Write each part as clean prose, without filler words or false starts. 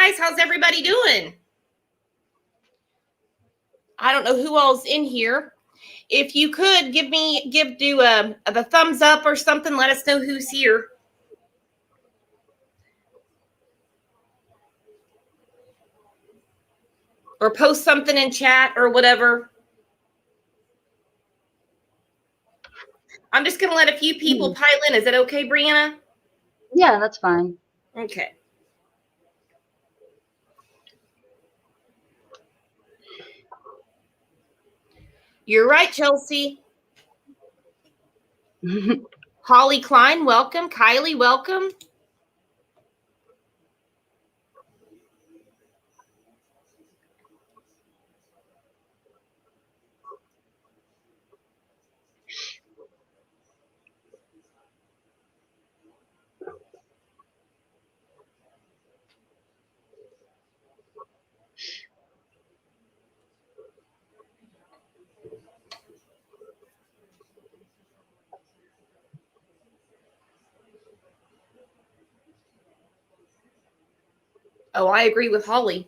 guys. How's everybody doing? I don't know who all's in here. If you could do the thumbs up or something, let us know who's here. Or post something in chat or whatever. I'm just going to let a few people pile in. Is that okay, Brianna? Yeah, that's fine. Okay. You're right, Chelsea. Holly Klein, welcome. Kylie, welcome. Oh, I agree with Holly.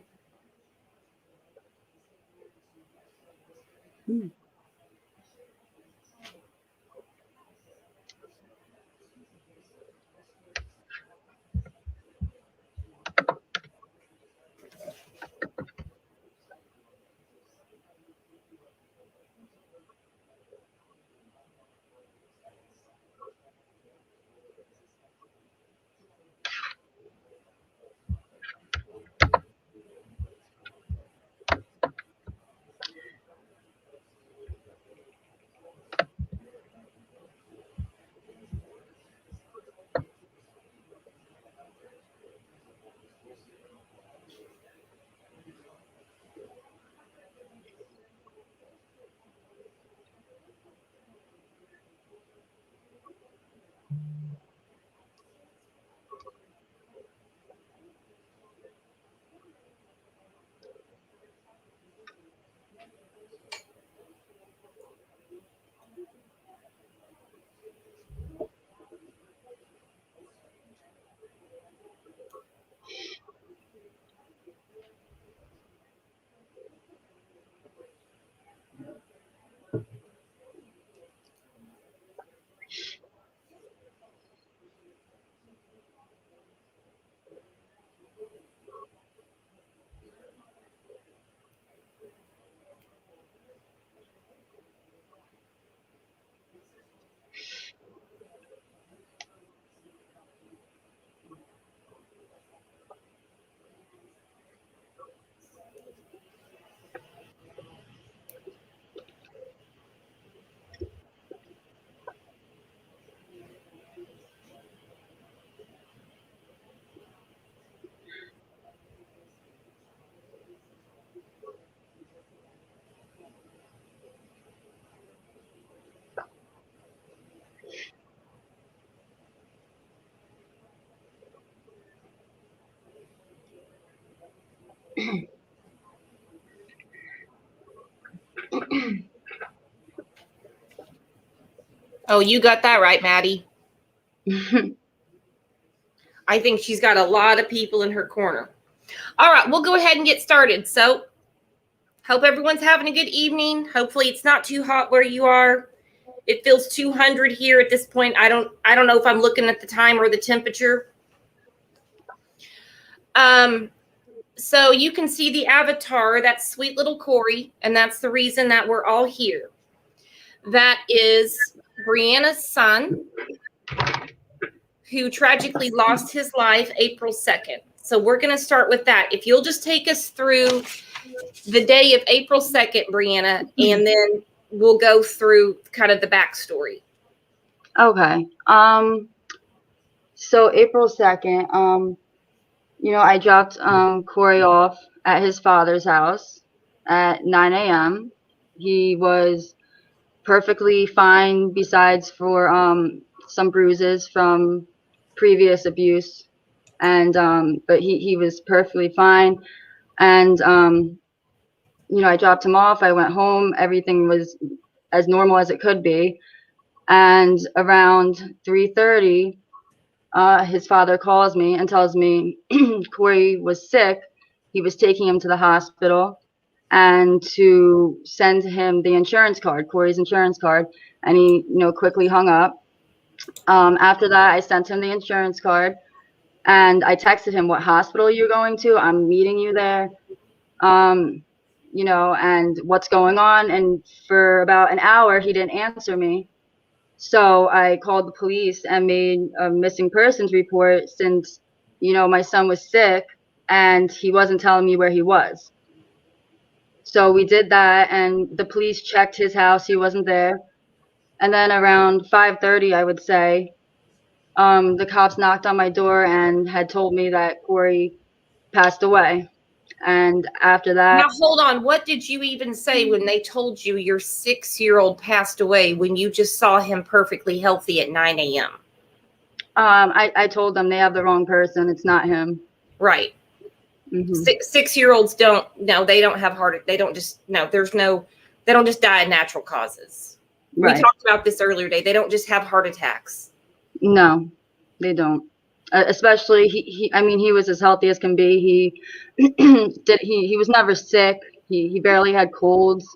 Oh, you got that right, Maddie. I think she's got a lot of people in her corner. All right, we'll go ahead and get started. So, hope everyone's having a good evening. Hopefully it's not too hot where you are. It feels 200 here at this point. I don't know if I'm looking at the time or the temperature. So you can see the avatar, that's sweet little Corey, and that's the reason that we're all here. That is Brianna's son, who tragically lost his life April 2nd. So we're going to start with that. If you'll just take us through the day of April 2nd, Brianna, and then we'll go through kind of the backstory. Okay. So April 2nd, I dropped Corey off at his father's house at 9 a.m. He was perfectly fine besides for some bruises from previous abuse, and but he was perfectly fine. And I dropped him off. I went home. Everything was as normal as it could be. And around 3:30, his father calls me and tells me Corey was sick. He was taking him to the hospital and to send him the insurance card, Corey's insurance card. And he, quickly hung up. After that, I sent him the insurance card and I texted him, what hospital you're going to? I'm meeting you there. And what's going on? And for about an hour, he didn't answer me. So I called the police and made a missing persons report since, my son was sick and he wasn't telling me where he was. So we did that and the police checked his house. He wasn't there. And then around 5:30, I would say, the cops knocked on my door and had told me that Corey passed away. And after that, now hold on. What did you even say when they told you your 6-year-old passed away when you just saw him perfectly healthy at 9 a.m.? I told them they have the wrong person. It's not him. Right. Mm-hmm. 6-year-olds don't. No, they don't have heart. They don't just. No, there's no. They don't just die of natural causes. Right. We talked about this earlier today. They don't just have heart attacks. No, they don't. Especially he was as healthy as can be. He was never sick. He barely had colds.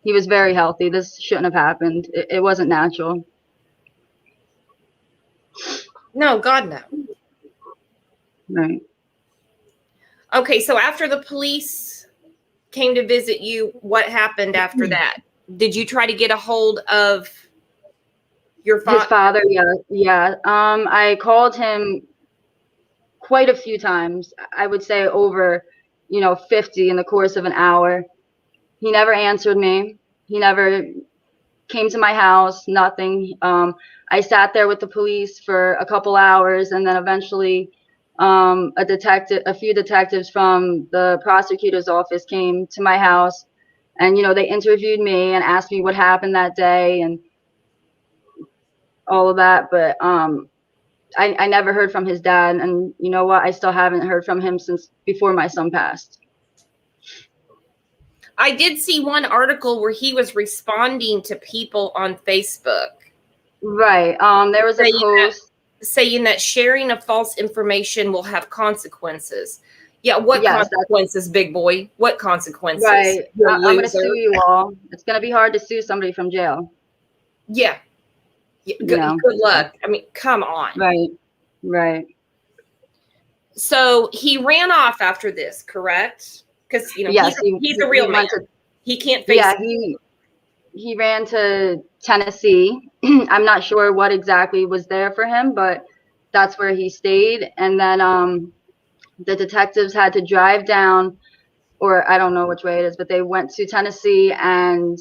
He was very healthy. This shouldn't have happened. It wasn't natural. No, God, no. Right. Okay, so after the police came to visit you, what happened after that? Did you try to get a hold of your father? His father, yeah. I called him quite a few times. I would say over, 50 in the course of an hour. He never answered me. He never came to my house, nothing. I sat there with the police for a couple hours, and then eventually a few detectives from the prosecutor's office came to my house, and they interviewed me and asked me what happened that day and all of that. But I never heard from his dad, and you know what? I still haven't heard from him since before my son passed. I did see one article where he was responding to people on Facebook. Right. There was a post saying that sharing of false information will have consequences. Yeah, what consequences, big boy? What consequences? Right. I'm going to sue you all. It's going to be hard to sue somebody from jail. Yeah. Good luck. I mean, come on. Right. So he ran off after this, correct? Because yes, he's a real man. He can't face. Yeah, he ran to Tennessee. I'm not sure what exactly was there for him, but that's where he stayed. And then the detectives had to drive down, or I don't know which way it is, but they went to Tennessee and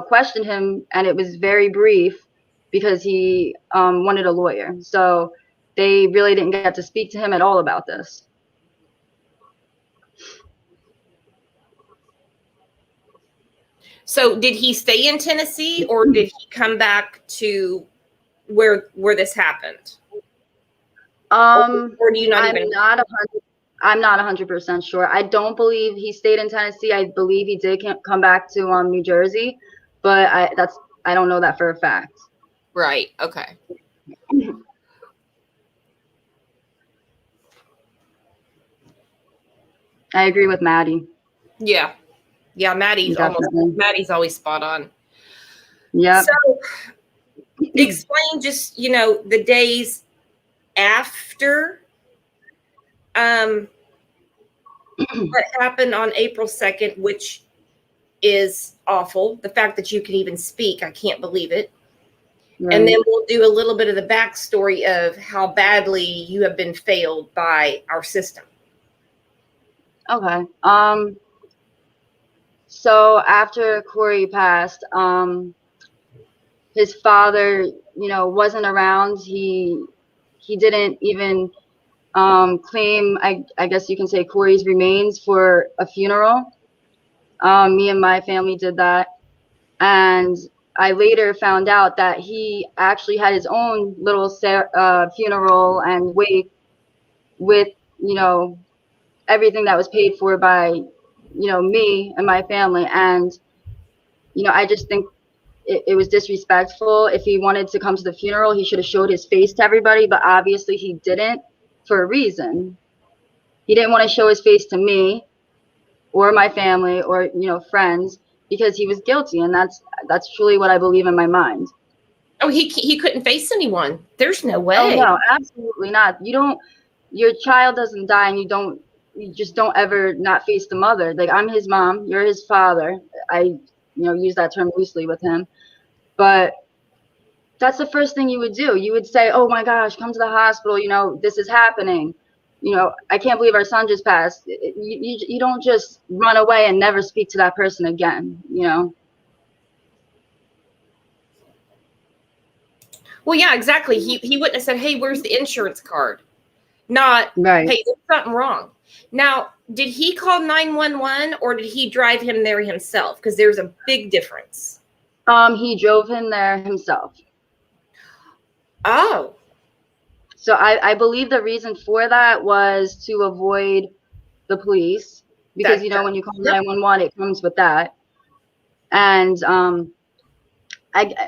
questioned him, and it was very brief because he wanted a lawyer. So they really didn't get to speak to him at all about this. So did he stay in Tennessee, or did he come back to where this happened? Or do you not even? I'm not 100% sure. I don't believe he stayed in Tennessee. I believe he did come back to New Jersey, but I don't know that for a fact. Right. Okay. I agree with Maddie. Yeah. Maddie's always spot on. Yeah. So explain just, the days after what happened on April 2nd, which is awful. The fact that you can even speak, I can't believe it. Right. And then we'll do a little bit of the backstory of how badly you have been failed by our system. Okay. So after Corey passed, his father, wasn't around. He didn't even claim, I guess you can say, Corey's remains for a funeral. Me and my family did that. And I later found out that he actually had his own little funeral and wake with, everything that was paid for by, me and my family. And, I just think it was disrespectful. If he wanted to come to the funeral, he should have showed his face to everybody, but obviously he didn't for a reason. He didn't want to show his face to me or my family or, you know, friends, because he was guilty, and that's truly what I believe in my mind. Oh, he couldn't face anyone. There's no way. Oh no, absolutely not. You don't, your child doesn't die and you just don't ever not face the mother. Like, I'm his mom, you're his father. I, you know, use that term loosely with him. But that's the first thing you would do. You would say, "Oh my gosh, come to the hospital, you know, this is happening. You know, I can't believe our son just passed." You don't just run away and never speak to that person again, you know? Well, yeah, exactly. He wouldn't have said, "Hey, where's the insurance card?" Not, Right. "Hey, there's something wrong." Now, did he call 911 or did he drive him there himself? Because there's a big difference. He drove him there himself. Oh. So I believe the reason for that was to avoid the police, because, you know, when you call 911, it comes with that. And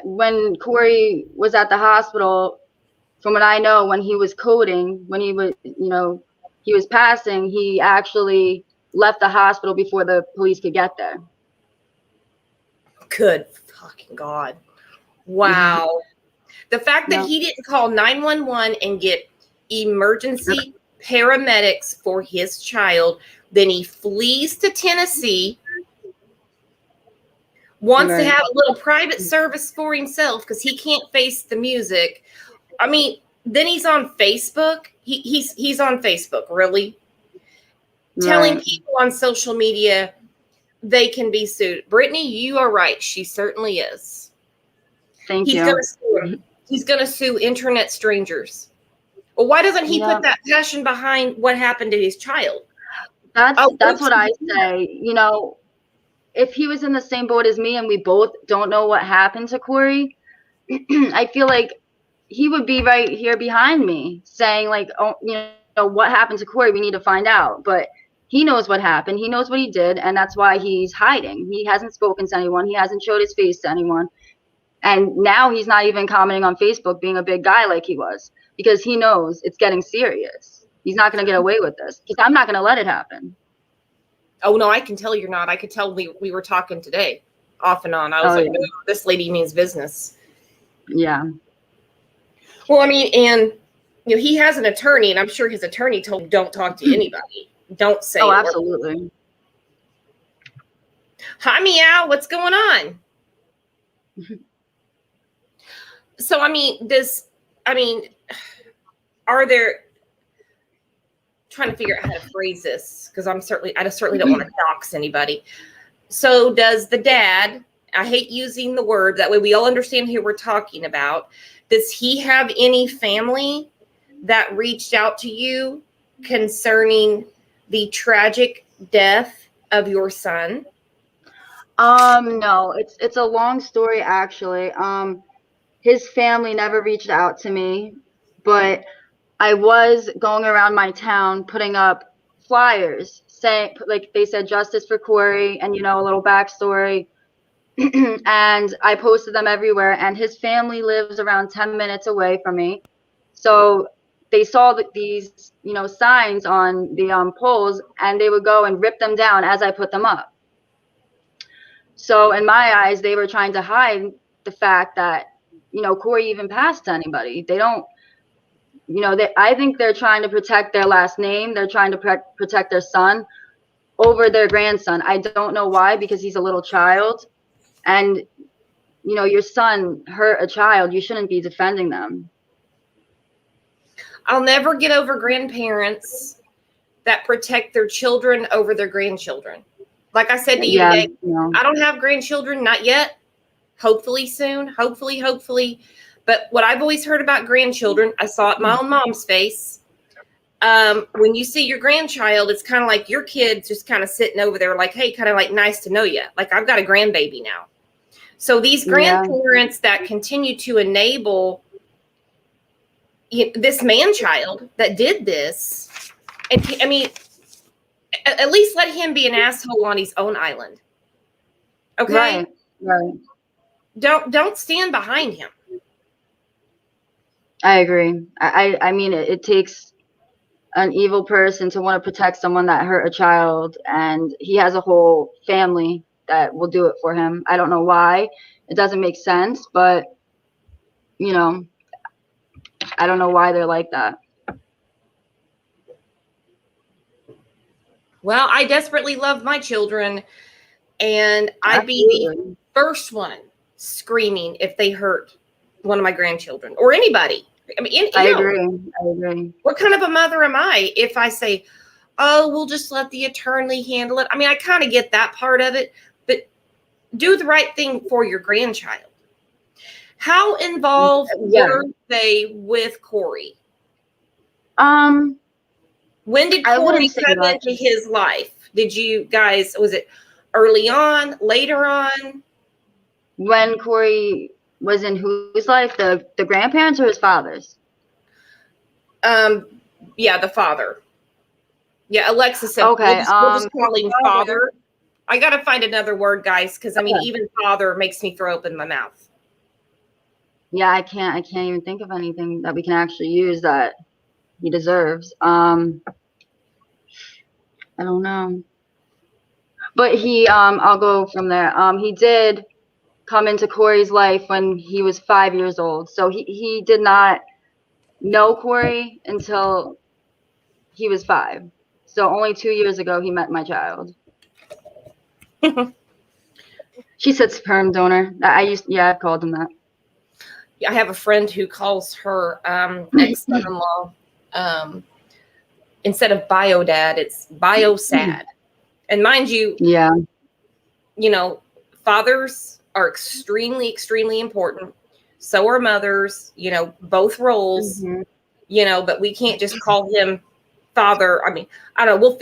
when Corey was at the hospital, from what I know, when he was coding, when he was, you know, he was passing, he actually left the hospital before the police could get there. Good fucking God. Wow. The fact that he didn't call 911 and get emergency paramedics for his child, then he flees to Tennessee, wants to have a little private service for himself because he can't face the music. I mean, then he's on Facebook. He's on Facebook, really? Telling people on social media they can be sued. Brittany, you are right. She certainly is. Thank He's you. going to sue him. He's going to sue internet strangers. Well, why doesn't he put that passion behind what happened to his child? That's what I say. You know, if he was in the same boat as me and we both don't know what happened to Corey, I feel like he would be right here behind me saying, like, "Oh, you know, what happened to Corey? We need to find out." But he knows what happened. He knows what he did, and that's why he's hiding. He hasn't spoken to anyone. He hasn't showed his face to anyone. And now he's not even commenting on Facebook being a big guy like he was, because he knows it's getting serious. He's not going to get away with this, because I'm not going to let it happen. Oh, no, I can tell you're not. I could tell we were talking today off and on. I was like, "Oh, this lady means business." Yeah. Well, I mean, and, you know, he has an attorney, and I'm sure his attorney told him, "Don't talk to anybody. Don't say." Oh, absolutely. Hi, Meow. What's going on? So, I mean, are there, trying to figure out how to phrase this, because I certainly don't want to dox anybody. So does the dad, I hate using the word, that way we all understand who we're talking about. Does he have any family that reached out to you concerning the tragic death of your son? No, it's a long story, actually. His family never reached out to me, but I was going around my town putting up flyers saying, like, they said, "Justice for Corey," and, you know, a little backstory. And I posted them everywhere, and his family lives around 10 minutes away from me. So they saw these, you know, signs on the poles, and they would go and rip them down as I put them up. So in my eyes, they were trying to hide the fact that, you know, Corey even passed to anybody. They don't, you know, I think they're trying to protect their last name. They're trying to protect their son over their grandson. I don't know why, because he's a little child. And, you know, your son hurt a child. You shouldn't be defending them. I'll never get over grandparents that protect their children over their grandchildren. Like I said to you today, I don't have grandchildren, not yet. Hopefully soon. Hopefully. But what I've always heard about grandchildren, I saw it in my own mom's face. When you see your grandchild, it's kind of like your kid's just kind of sitting over there like, "Hey, kind of like, nice to know you." Like, I've got a grandbaby now. So these grandparents that continue to enable this man-child that did this, and I mean, at least let him be an asshole on his own island. Okay? Right. don't stand behind him. I agree. I mean, it takes an evil person to want to protect someone that hurt a child, and he has a whole family that will do it for him. I don't know why. It doesn't make sense, but you know, I don't know why they're like that. Well, I desperately love my children, and I'd be the first one screaming if they hurt one of my grandchildren or anybody. I mean, I agree. What kind of a mother am I if I say, oh, we'll just let the attorney handle it? I mean, I kind of get that part of it, but do the right thing for your grandchild. How involved were they with Corey? When did Corey come into his life? Did you guys, was it early on, later on? When Corey was in whose life? The grandparents or his father's? Yeah, the father. Yeah, Alexis said, okay, we'll just call him father. I got to find another word, guys, because I mean, even father makes me throw open my mouth. Yeah, I can't even think of anything that we can actually use that he deserves. I don't know. But I'll go from there. He did come into Corey's life when he was 5 years old. So he did not know Corey until he was 5. So only 2 years ago he met my child. She said sperm donor. I've called him that. I have a friend who calls her ex-son-in-law instead of bio dad, it's bio sad. And mind you, you know, fathers are extremely, extremely important. So are mothers, you know, both roles, you know, but we can't just call him father. I mean, I don't know. We'll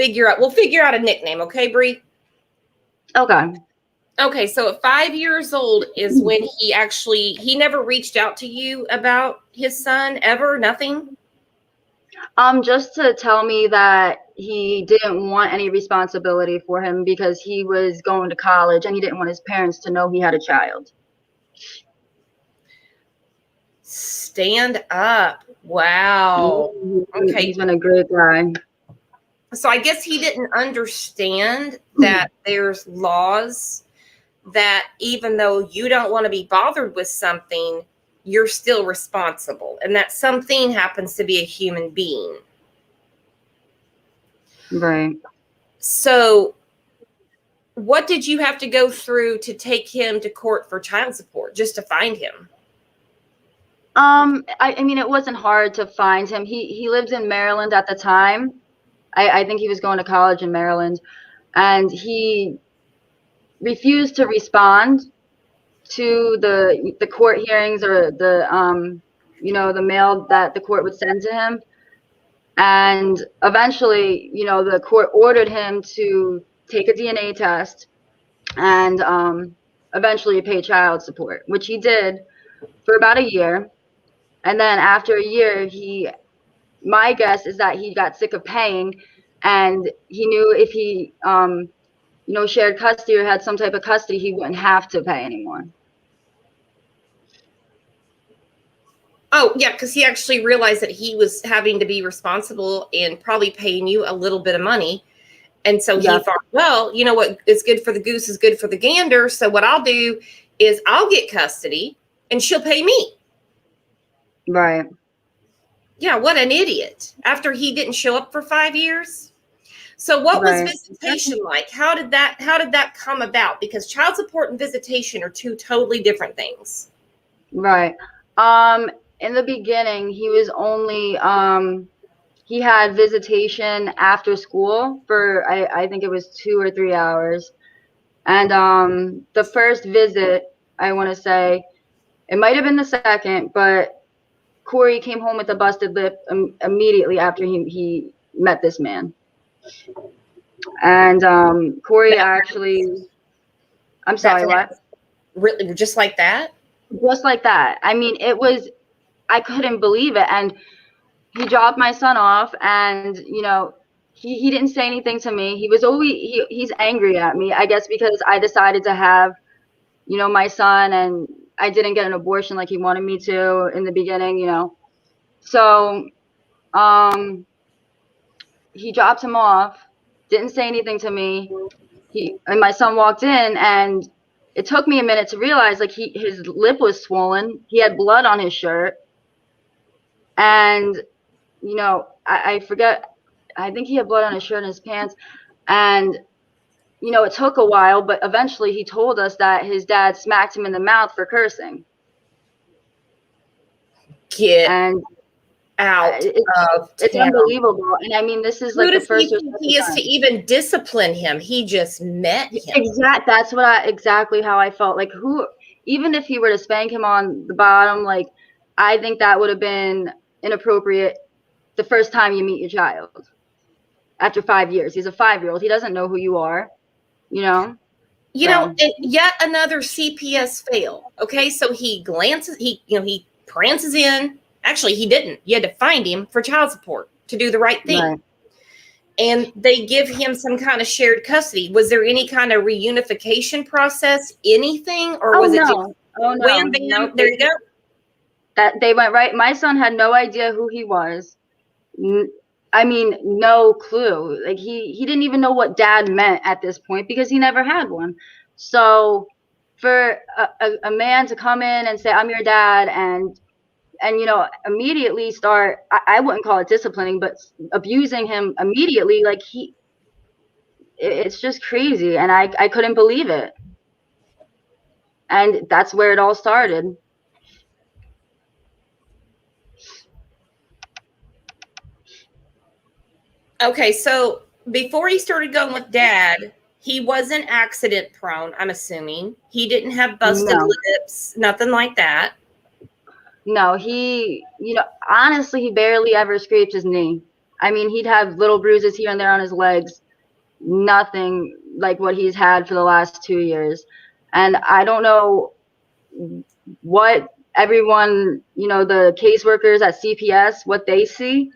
figure out a nickname. Okay, Bree? Okay. Okay. So at 5 years old is when he never reached out to you about his son ever? Nothing? Just to tell me that he didn't want any responsibility for him because he was going to college and he didn't want his parents to know he had a child. Stand up. Wow. Okay. He's been a great guy. So I guess he didn't understand that there's laws that even though you don't want to be bothered with something, you're still responsible. And that something happens to be a human being. Right. So what did you have to go through to take him to court for child support just to find him? I mean, it wasn't hard to find him. He lived in Maryland at the time. I think he was going to college in Maryland, and he refused to respond to the court hearings or the the mail that the court would send to him. And eventually, the court ordered him to take a DNA test and eventually pay child support, which he did for about a year. And then after a year, my guess is that he got sick of paying, and he knew if he, shared custody or had some type of custody, he wouldn't have to pay anymore. Oh, yeah, because he actually realized that he was having to be responsible and probably paying you a little bit of money. And so he thought, well, you know what is good for the goose is good for the gander. So what I'll do is I'll get custody and she'll pay me. Right. Yeah, what an idiot. After he didn't show up for 5 years. So what was visitation like? How did that come about? Because child support and visitation are two totally different things. Right. In the beginning, he was only he had visitation after school for I think it was 2 or 3 hours. And the first visit, I want to say, it might have been the second, but Corey came home with a busted lip immediately after he met this man. And Corey actually, I'm sorry, what? Really, just like that? Just like that. I mean, I couldn't believe it. And he dropped my son off, and he didn't say anything to me. He was always he's angry at me, I guess, because I decided to have my son, and I didn't get an abortion like he wanted me to in the beginning, you know. So he dropped him off, didn't say anything to me. And my son walked in, and it took me a minute to realize, like, his lip was swollen. He had blood on his shirt. And, you know, I forget, I think he had blood on his shirt and his pants. And, you know, it took a while, but eventually he told us that his dad smacked him in the mouth for cursing. Get And out of it's town. unbelievable. And I mean, this is Who like the does first he or think second he is time. to even discipline him? He just met him. That's exactly how I felt. Like, who, even if he were to spank him on the bottom, like, I think that would have been inappropriate the first time you meet your child. After 5 years, he's a 5-year-old. He doesn't know who you are, you know. You know, and yet another CPS fail. Okay, so he glances, he prances in. Actually, he didn't. You had to find him for child support to do the right thing. Right. And they give him some kind of shared custody. Was there any kind of reunification process, anything, or was it just wham, bam, nope. there you go? That they went right. My son had no idea who he was. I mean, no clue. Like, he didn't even know what dad meant at this point because he never had one. So for a man to come in and say, I'm your dad, and you know, immediately start, I wouldn't call it disciplining, but abusing him immediately, like, it's just crazy. And I couldn't believe it. And that's where it all started. Okay, so before he started going with dad, he wasn't accident prone, I'm assuming. He didn't have busted lips, nothing like that. No, he, you know, honestly, he barely ever scraped his knee. I mean, he'd have little bruises here and there on his legs. Nothing like what he's had for the last 2 years. And I don't know what everyone, you know, the caseworkers at CPS, what they see,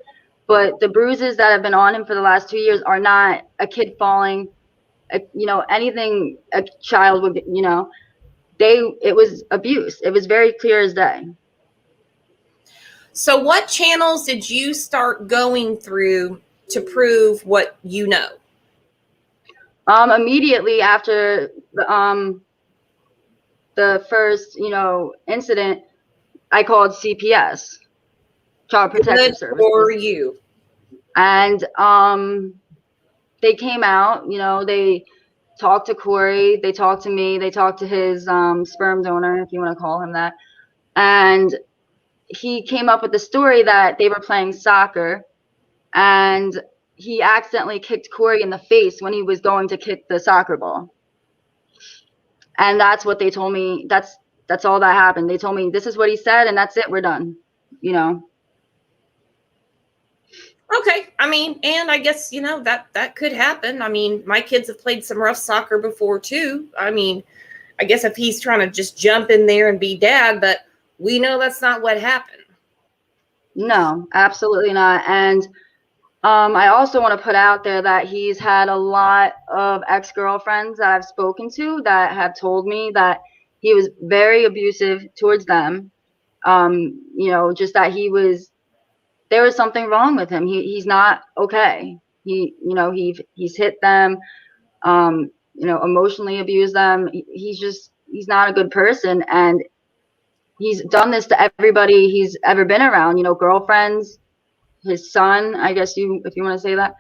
but the bruises that have been on him for the last 2 years are not a kid falling, you know, anything a child would, you know, it was abuse. It was very clear as day. So what channels did you start going through to prove what you know? Immediately after the first, you know, incident, I called CPS, Child Protective Services. For you. And they came out, you know, they talked to Corey, they talked to me, they talked to his sperm donor, if you want to call him that. And he came up with the story that they were playing soccer, and he accidentally kicked Corey in the face when he was going to kick the soccer ball. And that's what they told me. That's all that happened. They told me this is what he said, and that's it. We're done. You know. Okay. I mean, and I guess, you know, that could happen. I mean, my kids have played some rough soccer before too. I mean, I guess if he's trying to just jump in there and be dad, but we know that's not what happened. No, absolutely not. And I also want to put out there that he's had a lot of ex-girlfriends that I've spoken to that have told me that he was very abusive towards them. You know, just that there was something wrong with him. He's not okay. You know, he's hit them, you know, emotionally abused them. He's not a good person. And he's done this to everybody he's ever been around, you know, girlfriends, his son, I guess if you want to say that.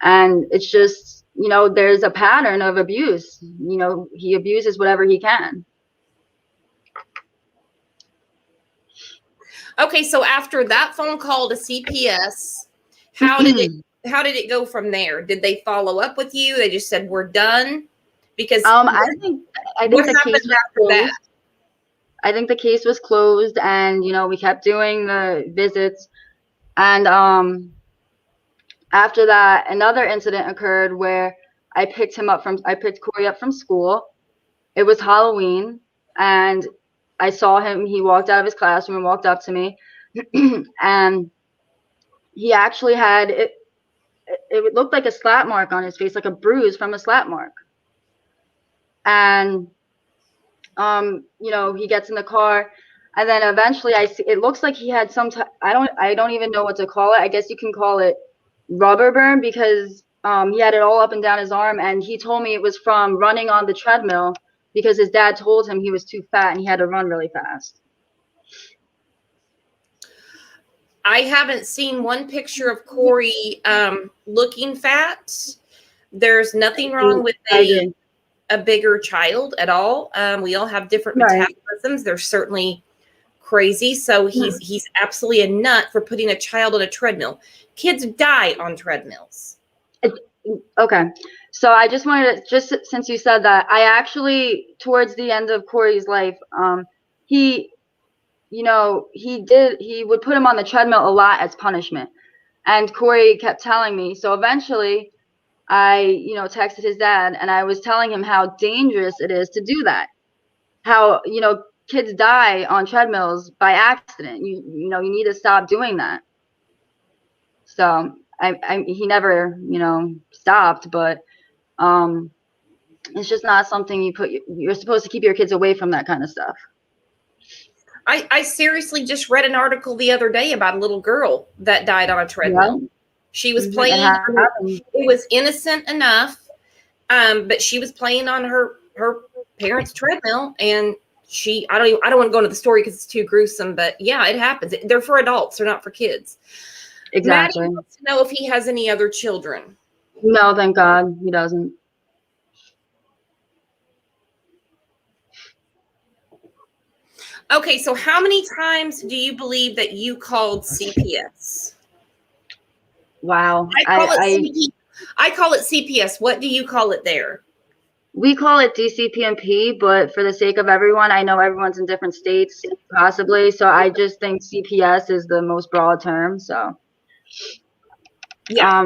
And it's just, you know, there's a pattern of abuse. You know, he abuses whatever he can. Okay, so after that phone call to CPS, how did it go from there? Did they follow up with you? They just said we're done? Because I think the case was closed. I think the case was closed, and you know, we kept doing the visits. And after that, another incident occurred where I picked Corey up from school. It was Halloween, and I saw him. He walked out of his classroom and walked up to me, and he actually had it. It looked like a slap mark on his face, like a bruise from a slap mark. And you know, he gets in the car, and then eventually I see it looks like he had some I don't even know what to call it. I guess you can call it rubber burn, because he had it all up and down his arm, and he told me it was from running on the treadmill because his dad told him he was too fat and he had to run really fast. I haven't seen one picture of Corey looking fat. There's nothing wrong with a bigger child at all. We all have different metabolisms. They're certainly crazy. So he's absolutely a nut for putting a child on a treadmill. Kids die on treadmills. Okay. So I just wanted to, just since you said that, I actually, towards the end of Corey's life, he, you know, he would put him on the treadmill a lot as punishment. And Corey kept telling me. So eventually I, you know, texted his dad, and I was telling him how dangerous it is to do that. How, you know, kids die on treadmills by accident. You know, you need to stop doing that. So he never, you know, stopped, but it's just not something you're supposed to keep your kids away from, that kind of stuff. I seriously just read an article the other day about a little girl that died on a treadmill. Yeah. She was playing. It was innocent enough, but she was playing on her parents' treadmill, and I don't want to go into the story because it's too gruesome. But yeah, it happens. They're for adults. They're not for kids. Exactly. Maddie wants to know if he has any other children. No, thank God he doesn't. Okay, so how many times do you believe that you called CPS? Wow. I call it CPS. What do you call it there? We call it dcpp, but for the sake of everyone, I know everyone's in different states, possibly. So I just think CPS is the most broad term. So, yeah.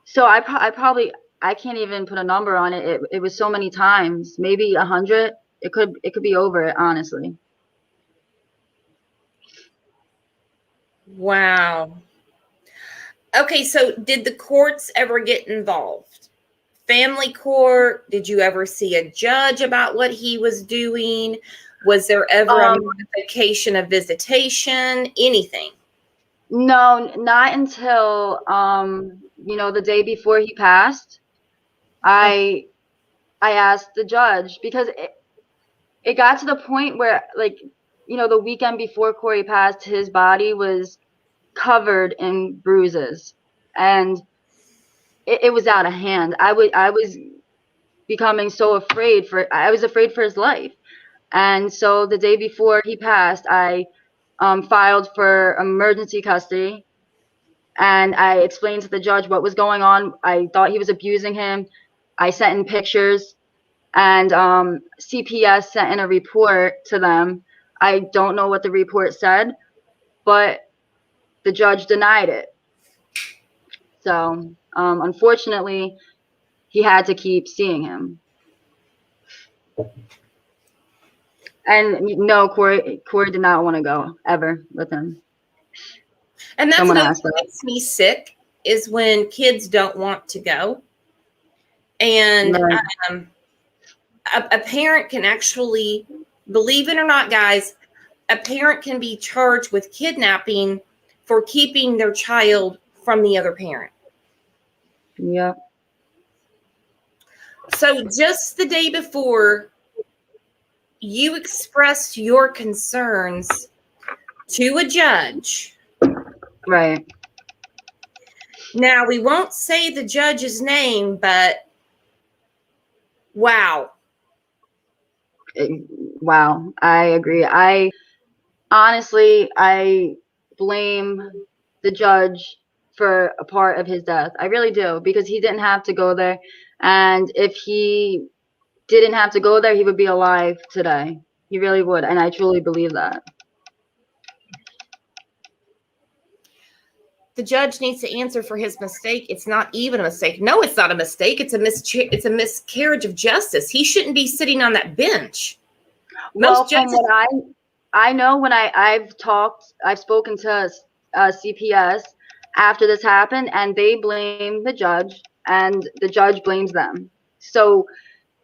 So I can't even put a number on it. It was so many times, maybe 100. It could be over it, honestly. Wow. Okay, so did the courts ever get involved? Family court? Did you ever see a judge about what he was doing? Was there ever a modification of visitation? Anything? No, not until you know, the day before he passed. I asked the judge, because it got to the point where, like, you know, the weekend before Corey passed, his body was covered in bruises, and it was out of hand. I was becoming so afraid I was afraid for his life. And so the day before he passed, I filed for emergency custody, and I explained to the judge what was going on. I thought he was abusing him. I sent in pictures, and CPS sent in a report to them. I don't know what the report said, but the judge denied it. So unfortunately, he had to keep seeing him. And no, Corey did not want to go ever with him. And that's what makes me sick, is when kids don't want to go. And a parent can actually, believe it or not, guys, a parent can be charged with kidnapping for keeping their child from the other parent. Yep. So just the day before, you expressed your concerns to a judge. Right. Now, we won't say the judge's name, but wow. Wow. I agree. I honestly blame the judge for a part of his death. I really do, because he didn't have to go there. And if he didn't have to go there, he would be alive today. He really would. And I truly believe that. The judge needs to answer for his mistake. It's not even a mistake. No, it's not a mistake. It's a miscarriage of justice. He shouldn't be sitting on that bench. Well, from what I know, when I've spoken to CPS after this happened, and they blame the judge, and the judge blames them. So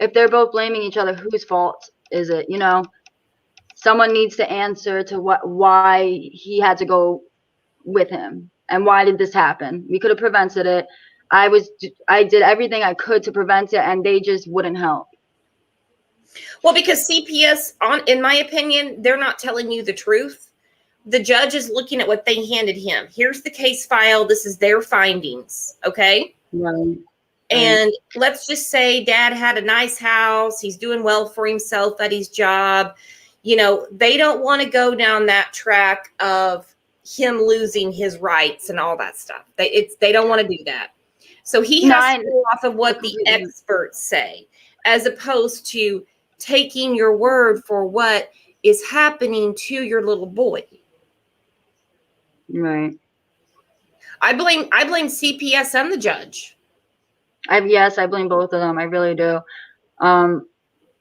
if they're both blaming each other, whose fault is it? You know, someone needs to answer to why he had to go with him and why did this happen. We could have prevented it. I did everything I could to prevent it, and they just wouldn't help. Well, because CPS, in my opinion, they're not telling you the truth. The judge is looking at what they handed him. Here's the case file. This is their findings. Okay. Right. And let's just say dad had a nice house. He's doing well for himself at his job. You know, they don't want to go down that track of him losing his rights and all that stuff. They don't want to do that. So he has to go off of what the experts say, as opposed to taking your word for what is happening to your little boy. Right. I blame CPS and the judge. Yes, I blame both of them. I really do.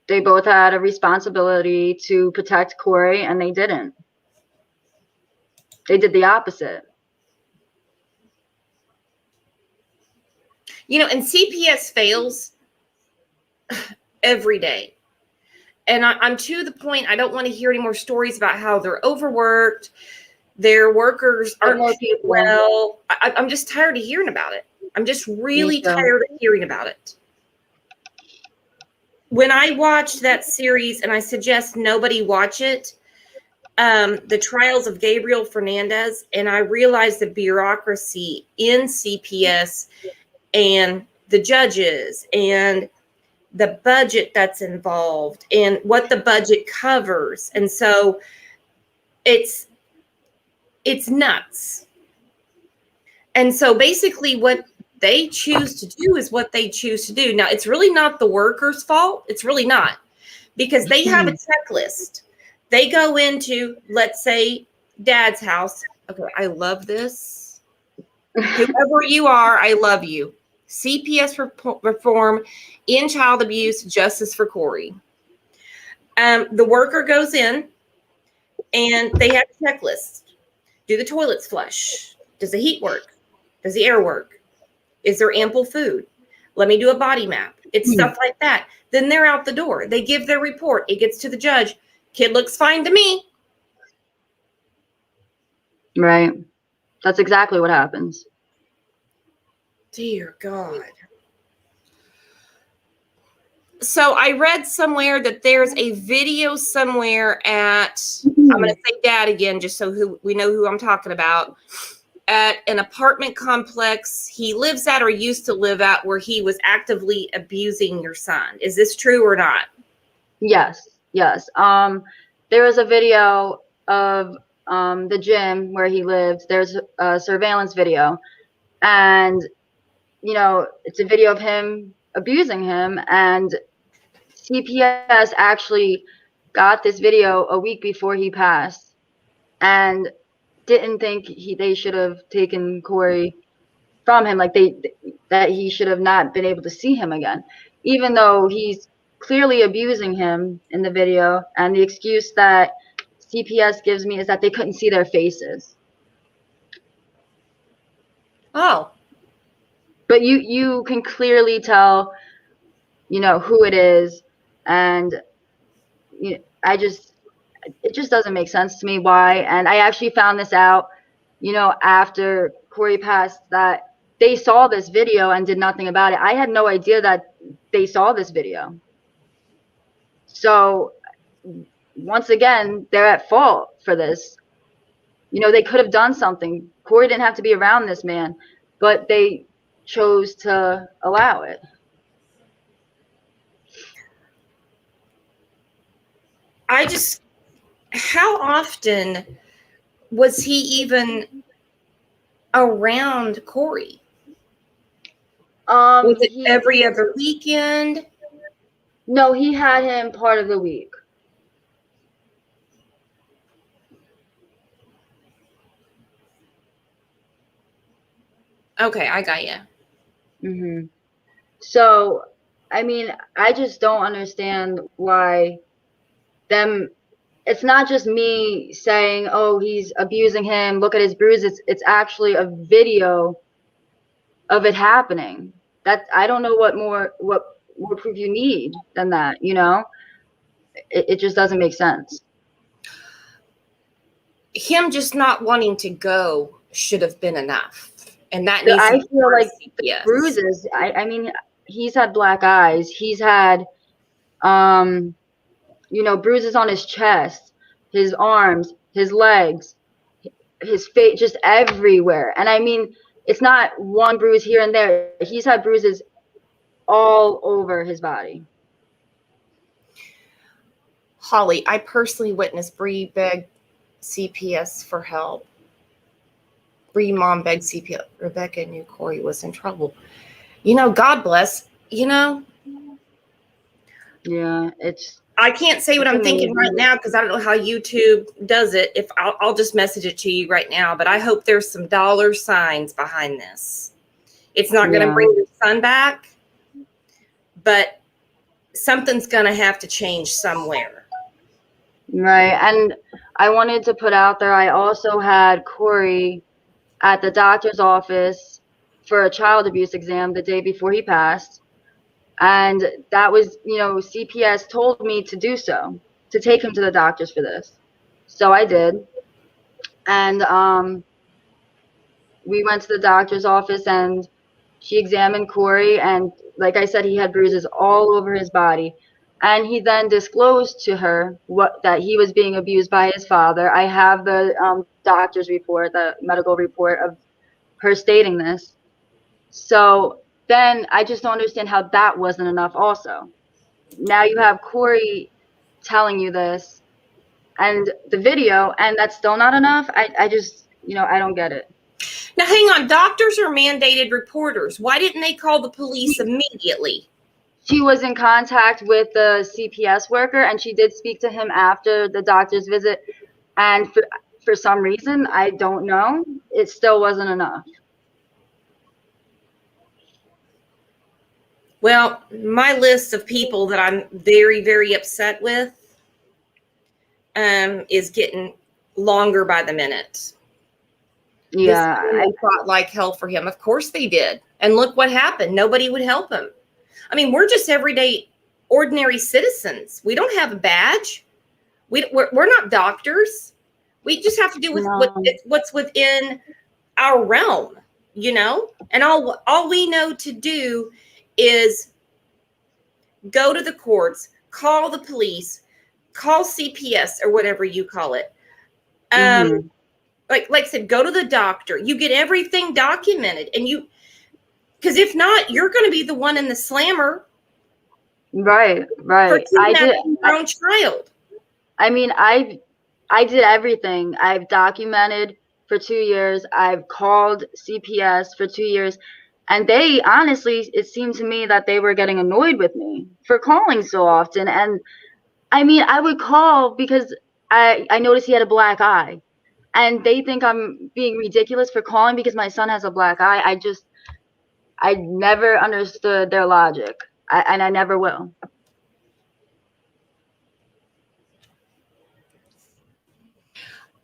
They both had a responsibility to protect Corey, and they didn't. They did the opposite. You know, and CPS fails every day. And I'm to the point, I don't want to hear any more stories about how they're overworked, their workers aren't paid well. I'm just tired of hearing about it. I'm just really tired of hearing about it. When I watched that series, and I suggest nobody watch it, The Trials of Gabriel Fernandez, and I realized the bureaucracy in CPS and the judges and the budget that's involved and what the budget covers. And so it's nuts. And so basically what they choose to do is what they choose to do. Now, it's really not the workers' fault. It's really not, because they have a checklist. They go into, let's say, dad's house. Okay, I love this. Whoever you are, I love you. CPS reform in child abuse, justice for Corey. The worker goes in and they have a checklist. Do the toilets flush? Does the heat work? Does the air work? Is there ample food? Let me do a body map. It's stuff like that. Then they're out the door. They give their report. It gets to the judge. Kid looks fine to me. Right. That's exactly what happens. Dear God. So I read somewhere that there's a video somewhere at, I'm going to say dad again, just so we know who I'm talking about, at an apartment complex he lives at or used to live at, where he was actively abusing your son. Is this true or not? Yes. Yes. There was a video of the gym where he lived. There's a surveillance video, and you know, it's a video of him abusing him, and CPS actually got this video a week before he passed and didn't think they should have taken Corey from him, like that he should have not been able to see him again, even though he's clearly abusing him in the video. And the excuse that CPS gives me is that they couldn't see their faces. Oh. But you can clearly tell, you know, who it is. And you know, it just doesn't make sense to me why. And I actually found this out, you know, after Corey passed, that they saw this video and did nothing about it. I had no idea that they saw this video. So once again, they're at fault for this. You know, they could have done something. Corey didn't have to be around this man, but they chose to allow it. How often was he even around Corey? Was it every other weekend? No, he had him part of the week. Okay, I got you. Mm-hmm. So, I mean, I just don't understand why it's not just me saying, oh, he's abusing him, look at his bruises. It's actually a video of it happening. That I don't know what more proof you need than that, you know? It just doesn't make sense. Him just not wanting to go should have been enough. And that needs I to be feel part of like the CPS. bruises, I mean, he's had black eyes. He's had, bruises on his chest, his arms, his legs, his face, just everywhere. And I mean, it's not one bruise here and there. He's had bruises all over his body. Holly, I personally witnessed Bree beg CPS for help. Bree mom begged CPS. Rebecca knew Corey was in trouble. God bless, Yeah, I can't say what I'm thinking right now because I don't know how YouTube does it. If I'll just message it to you right now, but I hope there's some dollar signs behind this. It's not going to bring your son back, but something's going to have to change somewhere. Right. And I wanted to put out there, I also had Corey at the doctor's office for a child abuse exam the day before he passed. And that was, CPS told me to do so, to take him to the doctors for this. So I did. And we went to the doctor's office and she examined Corey. And like I said, he had bruises all over his body. And he then disclosed to her that he was being abused by his father. I have the doctor's report, the medical report of her stating this. So then I just don't understand how that wasn't enough also. Now you have Corey telling you this and the video, and that's still not enough. I just, I don't get it. Now, hang on. Doctors are mandated reporters. Why didn't they call the police immediately? She was in contact with the CPS worker, and she did speak to him after the doctor's visit. And for some reason, I don't know, it still wasn't enough. Well, my list of people that I'm very, very upset with is getting longer by the minute. Yeah. I fought like hell for him. Of course they did. And look what happened. Nobody would help him. I mean, we're just everyday, ordinary citizens. We don't have a badge. We're not doctors. We just have to do with what's within our realm, And all we know to do is go to the courts, call the police, call CPS or whatever you call it. Like I said, go to the doctor. You get everything documented, and because if not, you're going to be the one in the slammer. Right. For kidnapping your own child. I mean, I did everything. I've documented for 2 years. I've called CPS for 2 years. And they, honestly, it seemed to me that they were getting annoyed with me for calling so often. And I mean, I would call because I noticed he had a black eye. And they think I'm being ridiculous for calling because my son has a black eye. I never understood their logic. And I never will.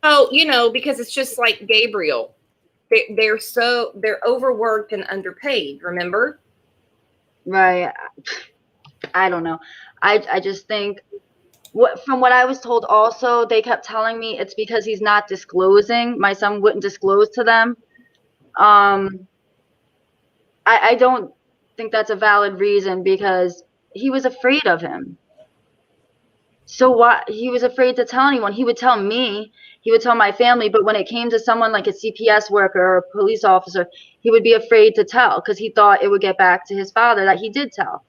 Oh, because it's just like Gabriel. They're overworked and underpaid, remember? Right. I don't know. I just think from what I was told also, they kept telling me it's because he's not disclosing. My son wouldn't disclose to them. I don't think that's a valid reason because he was afraid of him. So what? He was afraid to tell anyone. He would tell me, he would tell my family, but when it came to someone like a CPS worker or a police officer, he would be afraid to tell because he thought it would get back to his father that he did tell.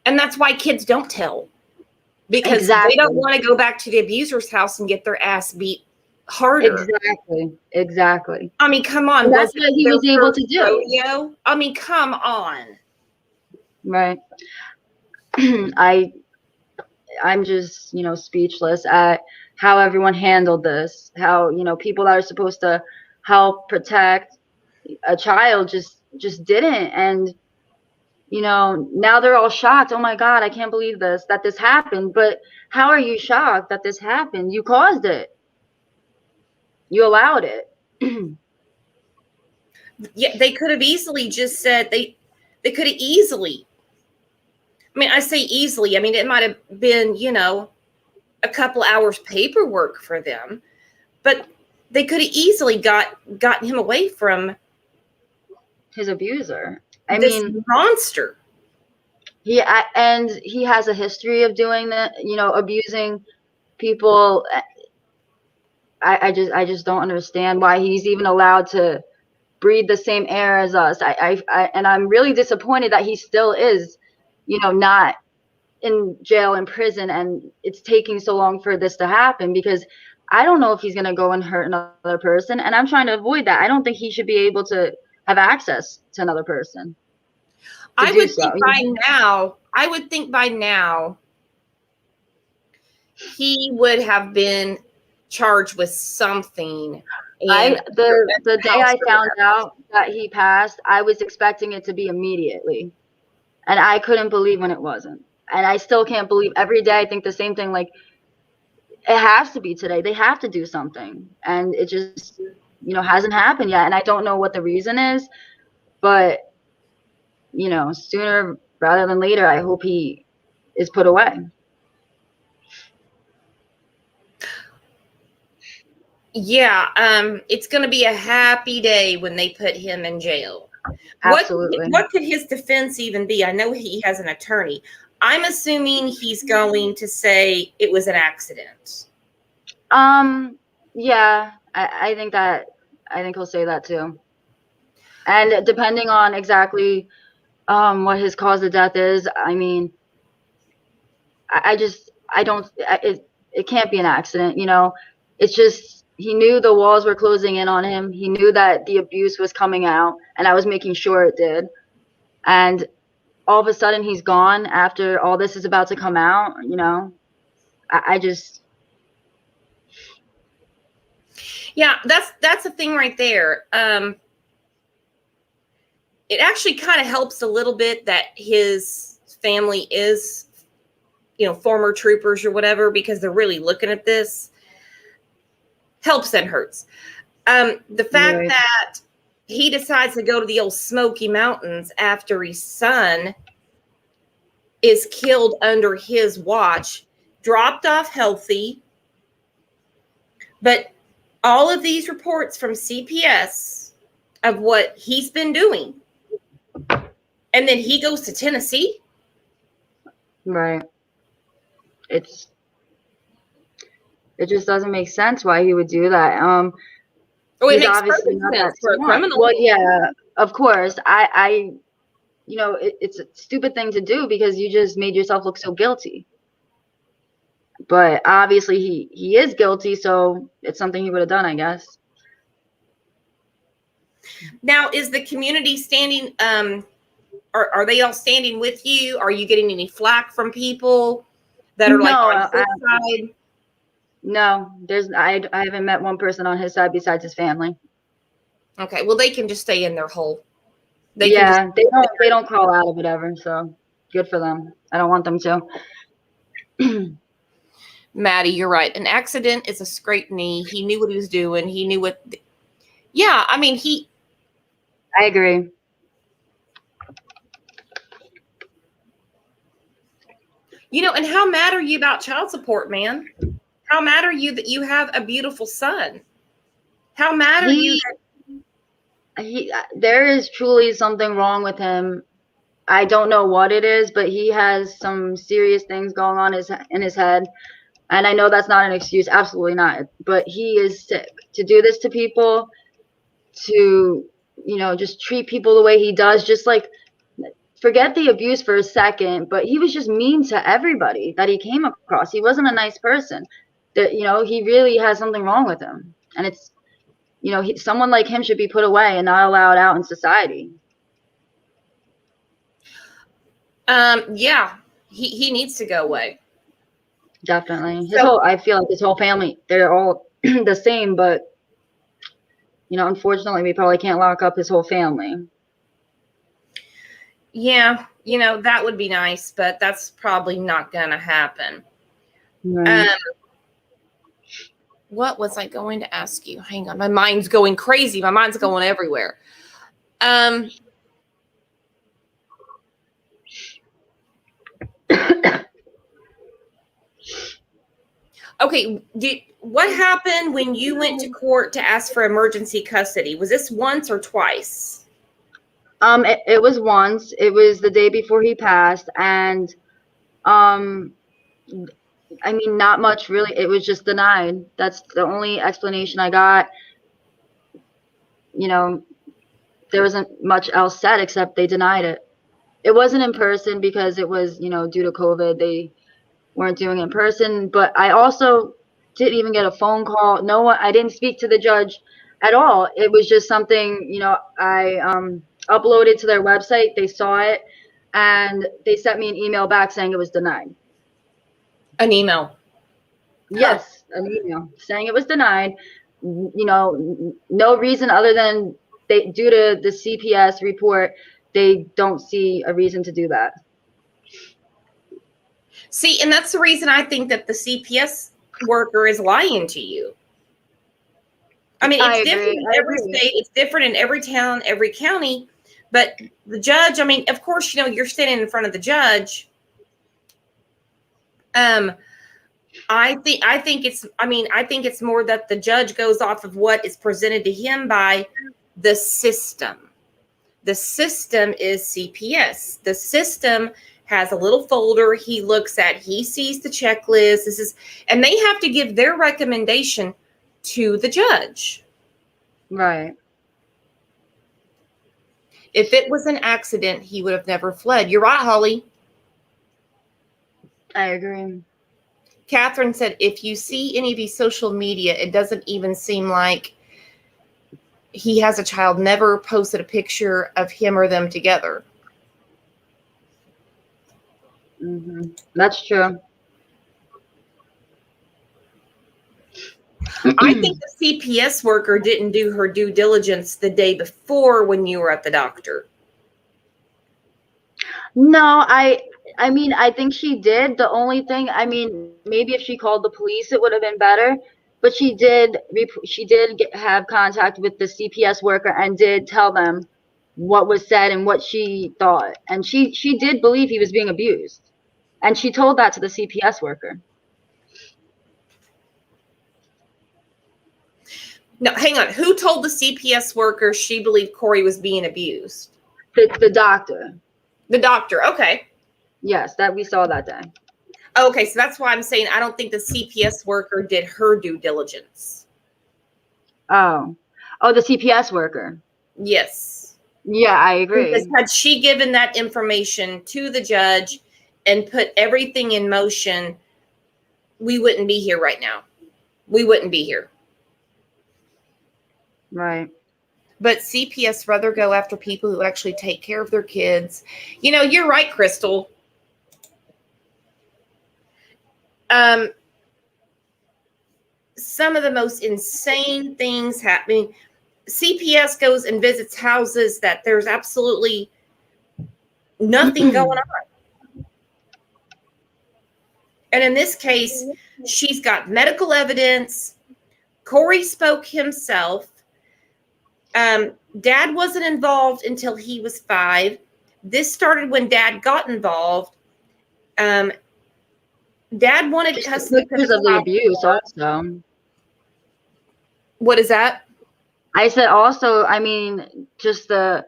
And that's why kids don't tell. Because they don't want to go back to the abuser's house and get their ass beat harder. Exactly. I mean, come on. And that's what he was able to do. Rodeo? I mean, come on. Right. I'm just, speechless at how everyone handled this. How, people that are supposed to help protect a child just didn't. And, now they're all shocked. Oh my God, I can't believe that this happened. But how are you shocked that this happened? You caused it. You allowed it. Yeah, they could have easily just said they could have easily I mean, I say easily. I mean, it might have been, a couple hours paperwork for them, but they could have easily gotten him away from his abuser. this monster. And he has a history of doing that, abusing people. I just don't understand why he's even allowed to breathe the same air as us. And I'm really disappointed that he still is, not in jail, in prison, and it's taking so long for this to happen, because I don't know if he's going to go and hurt another person, and I'm trying to avoid that. I don't think he should be able to have access to another person. I would think by now he would have been charged with something. The day I found out that he passed, I was expecting it to be immediately, and I couldn't believe when it wasn't. And I still can't believe. Every day I think the same thing, like, it has to be today. They have to do something, and it just hasn't happened yet. And I don't know what the reason is, but sooner rather than later, I hope he is put away. Yeah, it's going to be a happy day when they put him in jail. Absolutely. What could his defense even be? I know he has an attorney. I'm assuming he's going to say it was an accident. Yeah, I think he'll say that too. And depending on exactly what his cause of death is, I mean, it can't be an accident, It's just, he knew the walls were closing in on him. He knew that the abuse was coming out, and I was making sure it did. And all of a sudden he's gone after all this is about to come out, I just. Yeah, that's the thing right there. It actually kind of helps a little bit that his family is, former troopers or whatever, because they're really looking at this. Helps and hurts. The fact that he decides to go to the old Smoky Mountains after his son is killed under his watch, dropped off healthy, but all of these reports from CPS of what he's been doing, and then he goes to Tennessee. Right. It just doesn't make sense why he would do that. It makes perfect sense for a criminal. Well, yeah, of course. It's a stupid thing to do, because you just made yourself look so guilty. But obviously he is guilty, so it's something he would have done, I guess. Now, is the community standing, are they all standing with you? Are you getting any flack from people that are on his side? No, I haven't met one person on his side besides his family. Okay, well, they can just stay in their hole. They don't crawl out of it ever, so good for them. I don't want them to. Maddie, you're right. An accident is a scraped knee. He knew what he was doing. He knew what. Yeah, I mean, I agree. And how mad are you about child support, man? How mad are you that you have a beautiful son? How mad are you that there is truly something wrong with him. I don't know what it is, but he has some serious things going on in his head. And I know that's not an excuse, absolutely not. But he is sick to do this to people, to, just treat people the way he does. Just like, forget the abuse for a second, but he was just mean to everybody that he came across. He wasn't a nice person. That, he really has something wrong with him. And it's, someone like him should be put away and not allowed out in society. Yeah, he needs to go away. Definitely. I feel like his whole family, they're all the same, but unfortunately we probably can't lock up his whole family. Yeah, that would be nice, but that's probably not gonna happen. Right. What was I going to ask you? Hang on, my mind's going crazy. My mind's going everywhere. Okay, what happened when you went to court to ask for emergency custody? Was this once or twice? It was once. It was the day before he passed, and I mean, not much really. It was just denied. That's the only explanation I got. You know, there wasn't much else said except they denied it. It wasn't in person because it was, due to COVID, they weren't doing it in person. But I also didn't even get a phone call. No one, I didn't speak to the judge at all. It was just something, I uploaded to their website. They saw it and they sent me an email back saying it was denied. An email? Yes, an email saying it was denied. No reason other than due to the CPS report, they don't see a reason to do that. See, and that's the reason I think that the CPS worker is lying to you. I mean, it's different in every state. It's different in every town, every county. But the judge, I mean, of course, you're standing in front of the judge. I think it's more that the judge goes off of what is presented to him by the system. The system is CPS. The system has a little folder he looks at. He sees the checklist. And they have to give their recommendation to the judge. Right. If it was an accident, he would have never fled. You're right, Holly. I agree. Catherine said, if you see any of these social media, it doesn't even seem like he has a child. Never posted a picture of him or them together. Mm-hmm. That's true. I think the CPS worker didn't do her due diligence the day before when you were at the doctor. No, I mean, I think she did. The only thing, I mean, maybe if she called the police, it would have been better. But she did have contact with the CPS worker and did tell them what was said and what she thought. And she did believe he was being abused. And she told that to the CPS worker. No, hang on. Who told the CPS worker she believed Corey was being abused? The doctor. The doctor. Okay. Yes, that we saw that day. Okay, so that's why I'm saying I don't think the CPS worker did her due diligence. Oh, the CPS worker. Yes. Yeah, I agree. Because had she given that information to the judge and put everything in motion, we wouldn't be here right now. We wouldn't be here. Right. But CPS rather go after people who actually take care of their kids. You're right, Crystal. Some of the most insane things happening. CPS goes and visits houses that there's absolutely nothing going on. And in this case, she's got medical evidence. Corey spoke himself. Dad wasn't involved until he was 5. This started when Dad got involved. Dad wanted custody because of the abuse also. What is that? I said also, I mean, just the,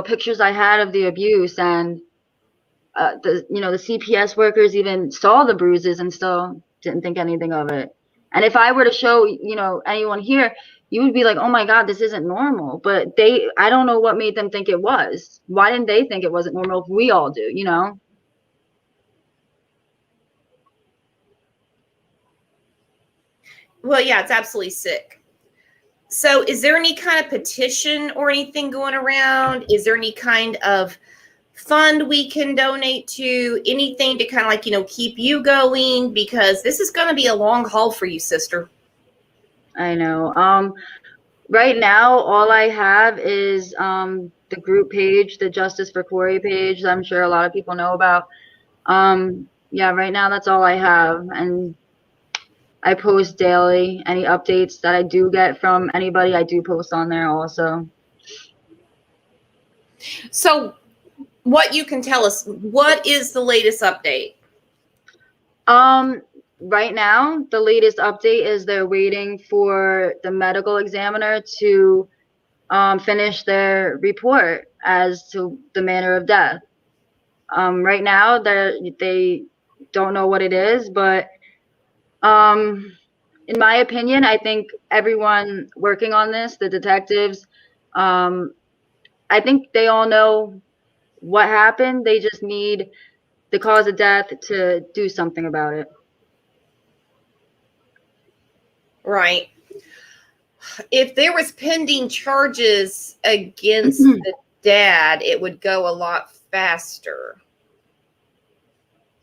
pictures I had of the abuse and the CPS workers even saw the bruises and still didn't think anything of it. And if I were to show, anyone here, you would be like, oh my God, this isn't normal. But I don't know what made them think it was. Why didn't they think it wasn't normal if we all do, Well, yeah, it's absolutely sick. So is there any kind of petition or anything going around? Is there any kind of fund we can donate to? Anything to kind of keep you going? Because this is going to be a long haul for you, sister. I know. Right now, all I have is the group page, the Justice for Corey page. I'm sure a lot of people know about. Yeah, right now that's all I have. And I post daily. Any updates that I do get from anybody, I do post on there also. So what you can tell us, what is the latest update? Right now, the latest update is they're waiting for the medical examiner to finish their report as to the manner of death. Right now, they don't know what it is, but in my opinion, I think everyone working on this, the detectives, I think they all know what happened. They just need the cause of death to do something about it. Right. If there was pending charges against the dad, it would go a lot faster.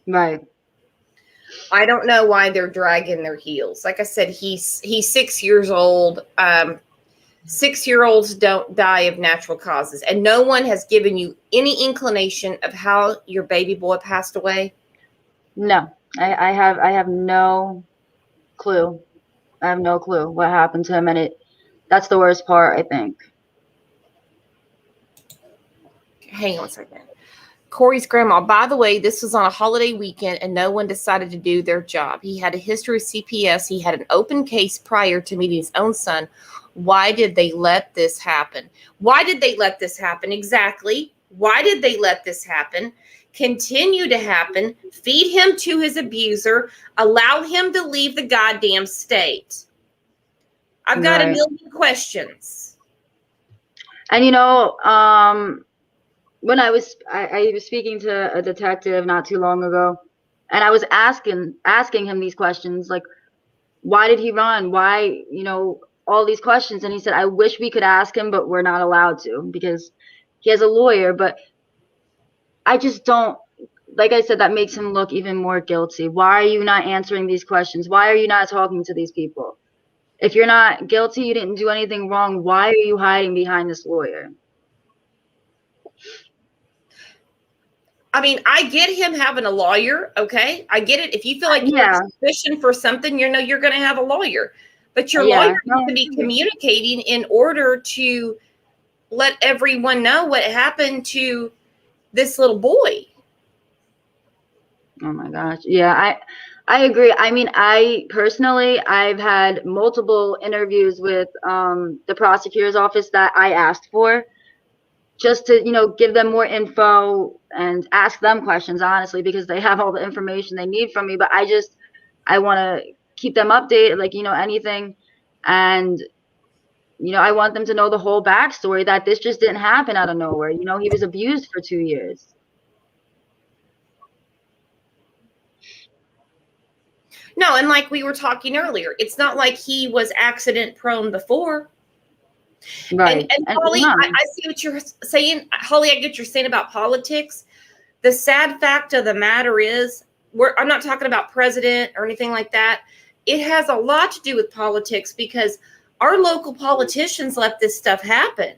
Right. I don't know why they're dragging their heels. Like I said, he's 6 years old. 6-year-olds don't die of natural causes, and no one has given you any inclination of how your baby boy passed away. No, I have no clue. I have no clue what happened to him, and that's the worst part, I think. Hang on a second. Corey's grandma, by the way, this was on a holiday weekend and no one decided to do their job. He had a history of CPS. He had an open case prior to meeting his own son. Why did they let this happen? Why did they let this happen? Exactly. Why did they let this happen? Continue to happen. Feed him to his abuser. Allow him to leave the goddamn state. I've got a million questions. And when I was speaking to a detective not too long ago, and I was asking him these questions, like, why did he run? Why, all these questions. And he said, I wish we could ask him, but we're not allowed to because he has a lawyer. But I just don't, like I said, that makes him look even more guilty. Why are you not answering these questions? Why are you not talking to these people? If you're not guilty, you didn't do anything wrong. Why are you hiding behind this lawyer? I mean, I get him having a lawyer, okay? I get it. If you feel like you have suspicion for something, you're going to have a lawyer. But your lawyer needs to be communicating in order to let everyone know what happened to this little boy. Oh my gosh. Yeah, I agree. I mean, I've had multiple interviews with the prosecutor's office that I asked for, just to, give them more info and ask them questions, honestly, because they have all the information they need from me. But I want to keep them updated, like, anything. And, I want them to know the whole backstory, that this just didn't happen out of nowhere. He was abused for 2 years. No, and like we were talking earlier, it's not like he was accident prone before. Right. And Holly, I see what you're saying. Holly, I get what you're saying about politics. The sad fact of the matter is, I'm not talking about president or anything like that. It has a lot to do with politics because our local politicians let this stuff happen.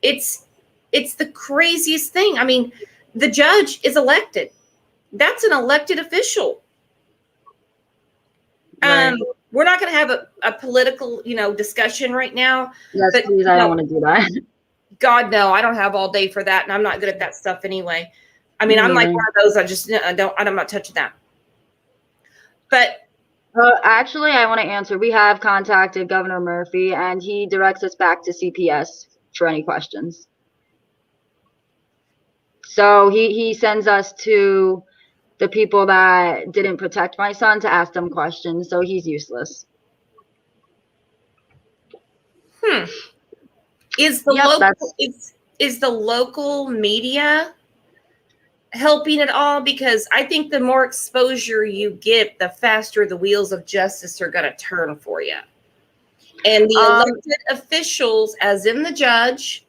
It's the craziest thing. I mean, the judge is elected. That's an elected official. Right. We're not going to have a political, discussion right now. Yes, but, please. I don't want to do that. God, no, I don't have all day for that. And I'm not good at that stuff anyway. I mean, I'm like one of those, I'm not touching that. But actually, I want to answer. We have contacted Governor Murphy, and he directs us back to CPS for any questions. So he sends us to the people that didn't protect my son to ask them questions. So he's useless. Is the local media helping at all? Because I think the more exposure you get, the faster the wheels of justice are going to turn for you. And the elected officials, as in the judge,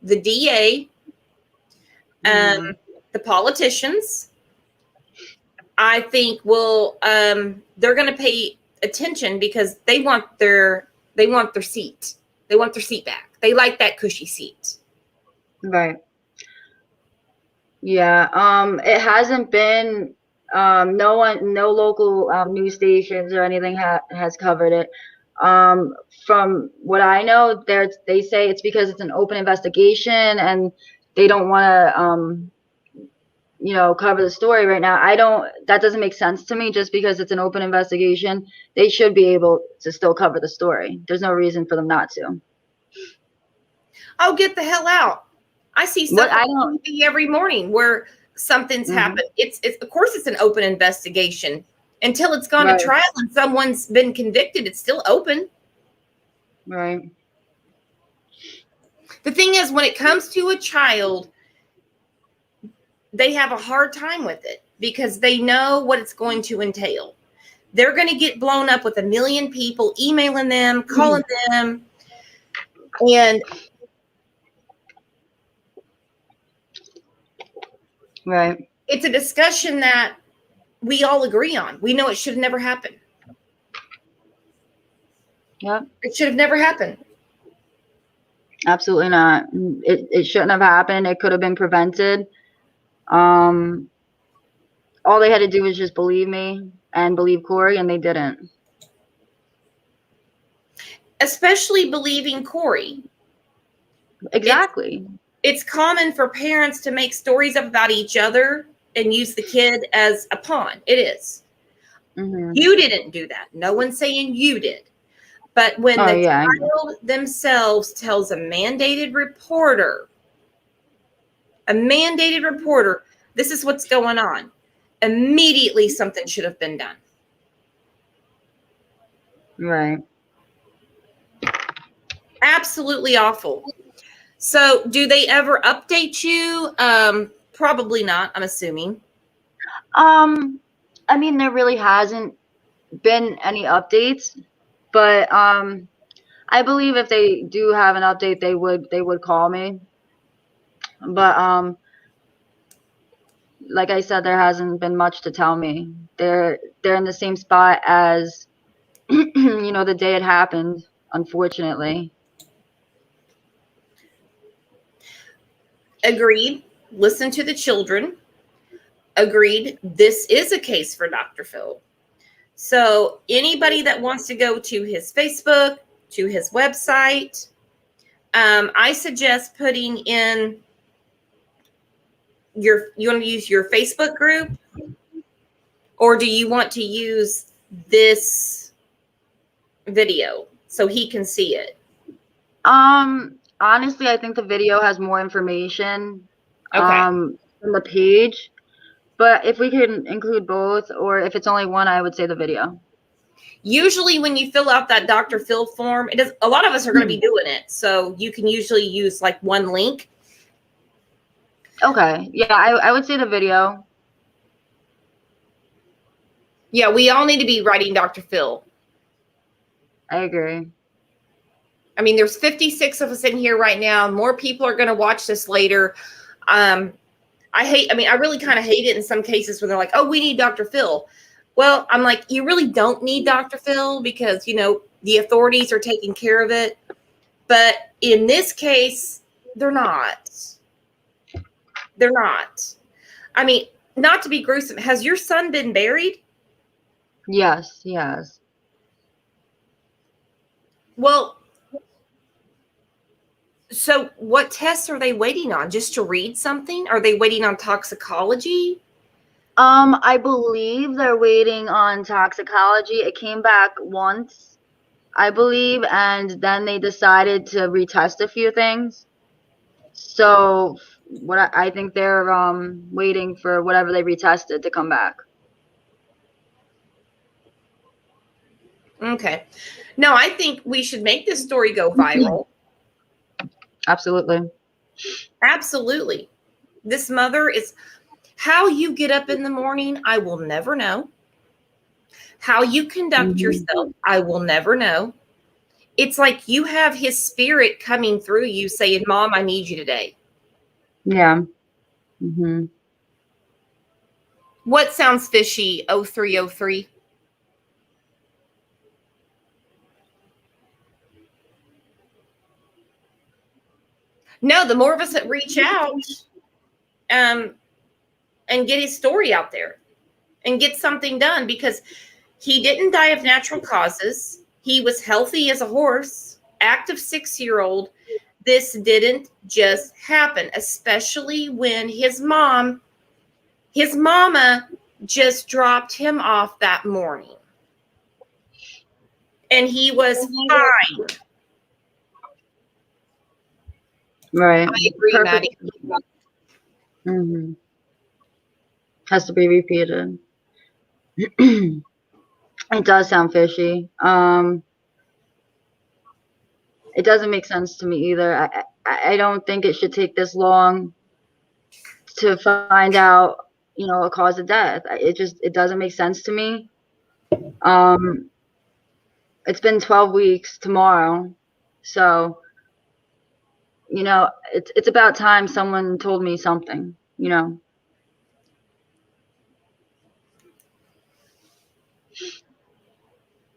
the DA, the politicians, I think they're going to pay attention because they want their seat. They want their seat back. They like that cushy seat. Right. Yeah. It hasn't been, no local news stations or anything has covered it. From what I know, they say it's because it's an open investigation and they don't want to, you know, cover the story right now. That doesn't make sense to me. Just because it's an open investigation, they should be able to still cover the story. There's no reason for them not to. Oh, get the hell out. I see stuff on TV every morning where something's happened. It's of course it's an open investigation until it's gone to trial and someone's been convicted. It's still open. Right. The thing is, when it comes to a child, they have a hard time with it because they know what it's going to entail. They're going to get blown up with 1 million people emailing them, calling them, and right. It's a discussion that we all agree on. We know it should have never happened. Yep. It should have never happened. Absolutely not. It shouldn't have happened. It could have been prevented. All they had to do was just believe me and believe Corey, and they didn't. Especially believing Corey. Exactly. It's common for parents to make stories up about each other and use the kid as a pawn. It is. You didn't do that. No one's saying you did. But when the child themselves tells a mandated reporter, this is what's going on, immediately something should have been done. Right. Absolutely awful. So do they ever update you? Probably not, I'm assuming. I mean, there really hasn't been any updates, but I believe if they do have an update, they would call me. But like I said, there hasn't been much to tell me. They're in the same spot as you know, the day it happened, unfortunately. Agreed. Listen to the children. Agreed. This is a case for Dr. Phil. So anybody that wants to go to his Facebook, to his website, I suggest putting in you want to use your Facebook group, or do you want to use this video so he can see it? Honestly, I think the video has more information from the page. But if we can include both, or if it's only one, I would say the video. Usually when you fill out that Dr. Phil form, a lot of us are going to be doing it. So you can usually use like one link. Okay. Yeah, I would say the video. Yeah, we all need to be writing Dr. Phil. I agree. I mean, there's 56 of us in here right now. More people are going to watch this later. I really kind of hate it in some cases when they're like, oh, we need Dr. Phil. Well, I'm like, you really don't need Dr. Phil because, you know, the authorities are taking care of it. But in this case, they're not. They're not. I mean, not to be gruesome. Has your son been buried? Yes, he has. Well, so what tests are they waiting on? Just to read something? Are they waiting on toxicology? I believe they're waiting on toxicology. It came back once, I believe, and then they decided to retest a few things. So what I think they're waiting for whatever they retested to come back. Okay. No, I think we should make this story go viral. Absolutely. Absolutely. This mother is... How you get up in the morning, I will never know. How you conduct yourself, I will never know. It's like you have his spirit coming through you saying, Mom, I need you today. Yeah. What sounds fishy, 0303? No, the more of us that reach out and get his story out there and get something done, because he didn't die of natural causes. He was healthy as a horse, active 6-year-old. this didn't just happen, especially when his mama just dropped him off that morning. And he was fine. Right. I agree, Maddie. Mm-hmm. Has to be repeated. It does sound fishy. It doesn't make sense to me either. I don't think it should take this long to find out, you know, a cause of death. It doesn't make sense to me. It's been 12 weeks tomorrow, so you know, it's about time someone told me something, you know.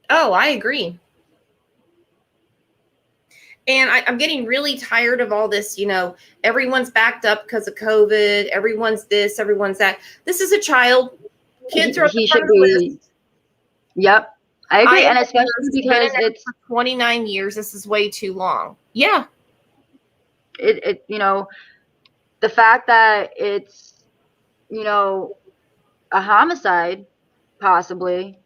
Oh, I agree. And I'm getting really tired of all this, you know, everyone's backed up because of COVID. Everyone's this, everyone's that. This is a child. Kids are at the front of the list. Yep, I agree. And especially because it's for 29 years. This is way too long. Yeah. It you know, the fact that it's, you know, a homicide, possibly,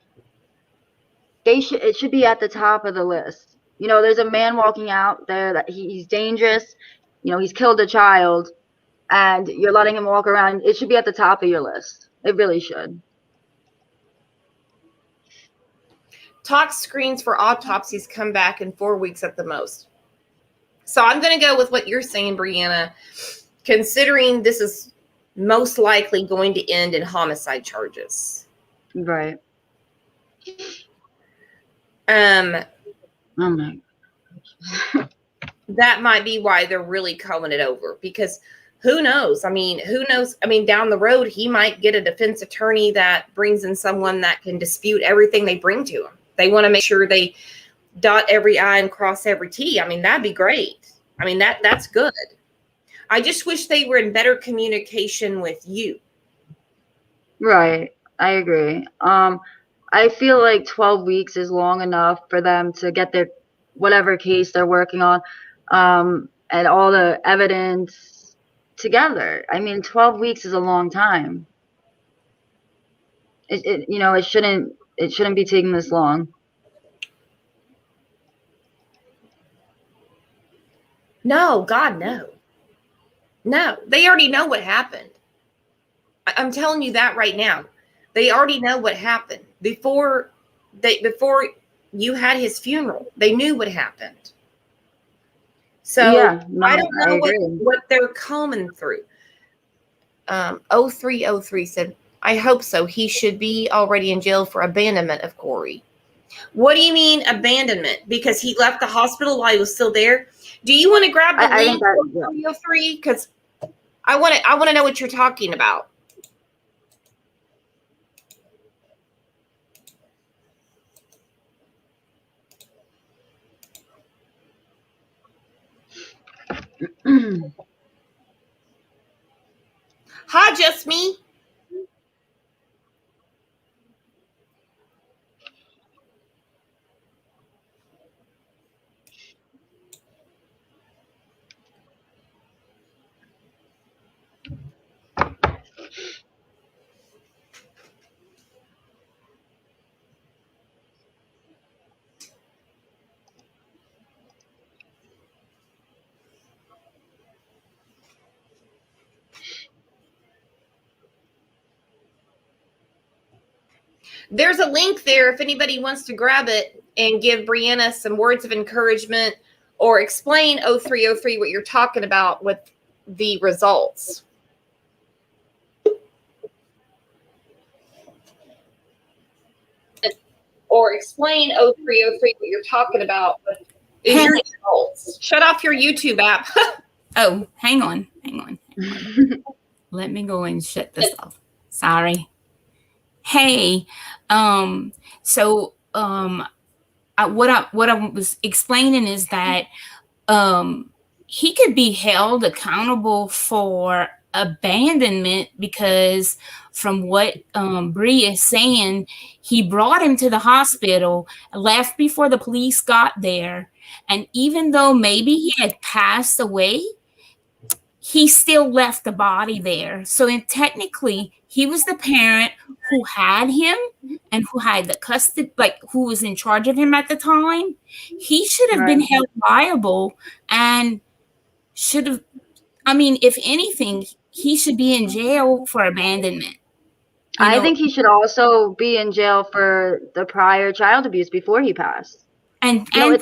it should be at the top of the list. You know, there's a man walking out there that he's dangerous. You know, he's killed a child, and you're letting him walk around. It should be at the top of your list. It really should. Tox screens for autopsies come back in 4 weeks at the most. So I'm going to go with what you're saying, Brianna, considering this is most likely going to end in homicide charges. Right. Oh my. That might be why they're really calling it over, because who knows? I mean, down the road, he might get a defense attorney that brings in someone that can dispute everything they bring to him. They want to make sure they dot every I and cross every T. I mean, that'd be great. I mean, that's good. I just wish they were in better communication with you. Right. I agree. I feel like 12 weeks is long enough for them to get their whatever case they're working on, and all the evidence together. I mean, 12 weeks is a long time. You know, it shouldn't be taking this long. No, God, no. No, they already know what happened. I'm telling you that right now. They already know what happened before you had his funeral. They knew what happened. So yeah, no, I don't know what they're combing through. 0303 said, I hope so. He should be already in jail for abandonment of Corey. What do you mean abandonment? Because he left the hospital while he was still there? Do you want to grab the link for 0303? Because I want to know what you're talking about. Hi, just me. There's a link there if anybody wants to grab it and give Brianna some words of encouragement or explain 0303 what you're talking about with the results. Or explain 0303 what you're talking about with your results. Shut off your YouTube app. Oh, hang on. Let me go and shut this off. Sorry. Hey, what I was explaining is that he could be held accountable for abandonment, because from what Bree is saying, he brought him to the hospital, left before the police got there, and even though maybe he had passed away, he still left the body there. So technically, he was the parent who had him and who had the custody, like who was in charge of him at the time. He should have been held liable and should have, I mean, if anything, he should be in jail for abandonment. I think he should also be in jail for the prior child abuse before he passed. And that's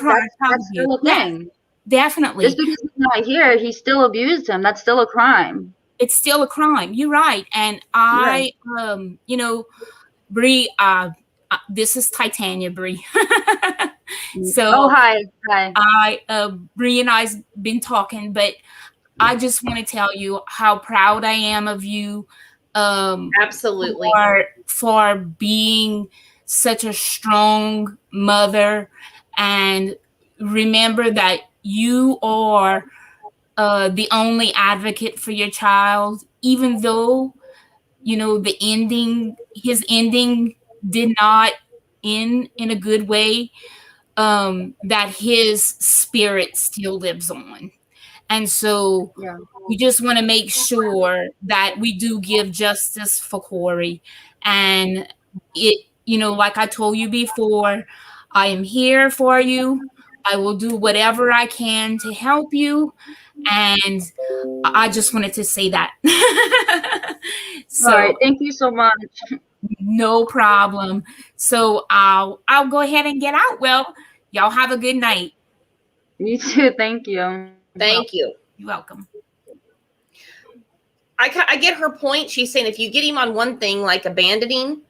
still a thing. Definitely. Just because he's not here, he still abused him. That's still a crime. It's still a crime. You're right. And I, Bree, this is Titania, Bree. So, hi. Bree and I's been talking, but I just want to tell you how proud I am of you. Absolutely. For being such a strong mother, and remember that you are the only advocate for your child, even though, his ending did not end in a good way, that his spirit still lives on. And so we just want to make sure that we do give justice for Corey. And like I told you before, I am here for you. I will do whatever I can to help you. And I just wanted to say that. So, all right, thank you so much. No problem. So I'll go ahead and get out. Well, y'all have a good night. You too. Thank you. Thank you. You're welcome. I get her point. She's saying if you get him on one thing like abandoning,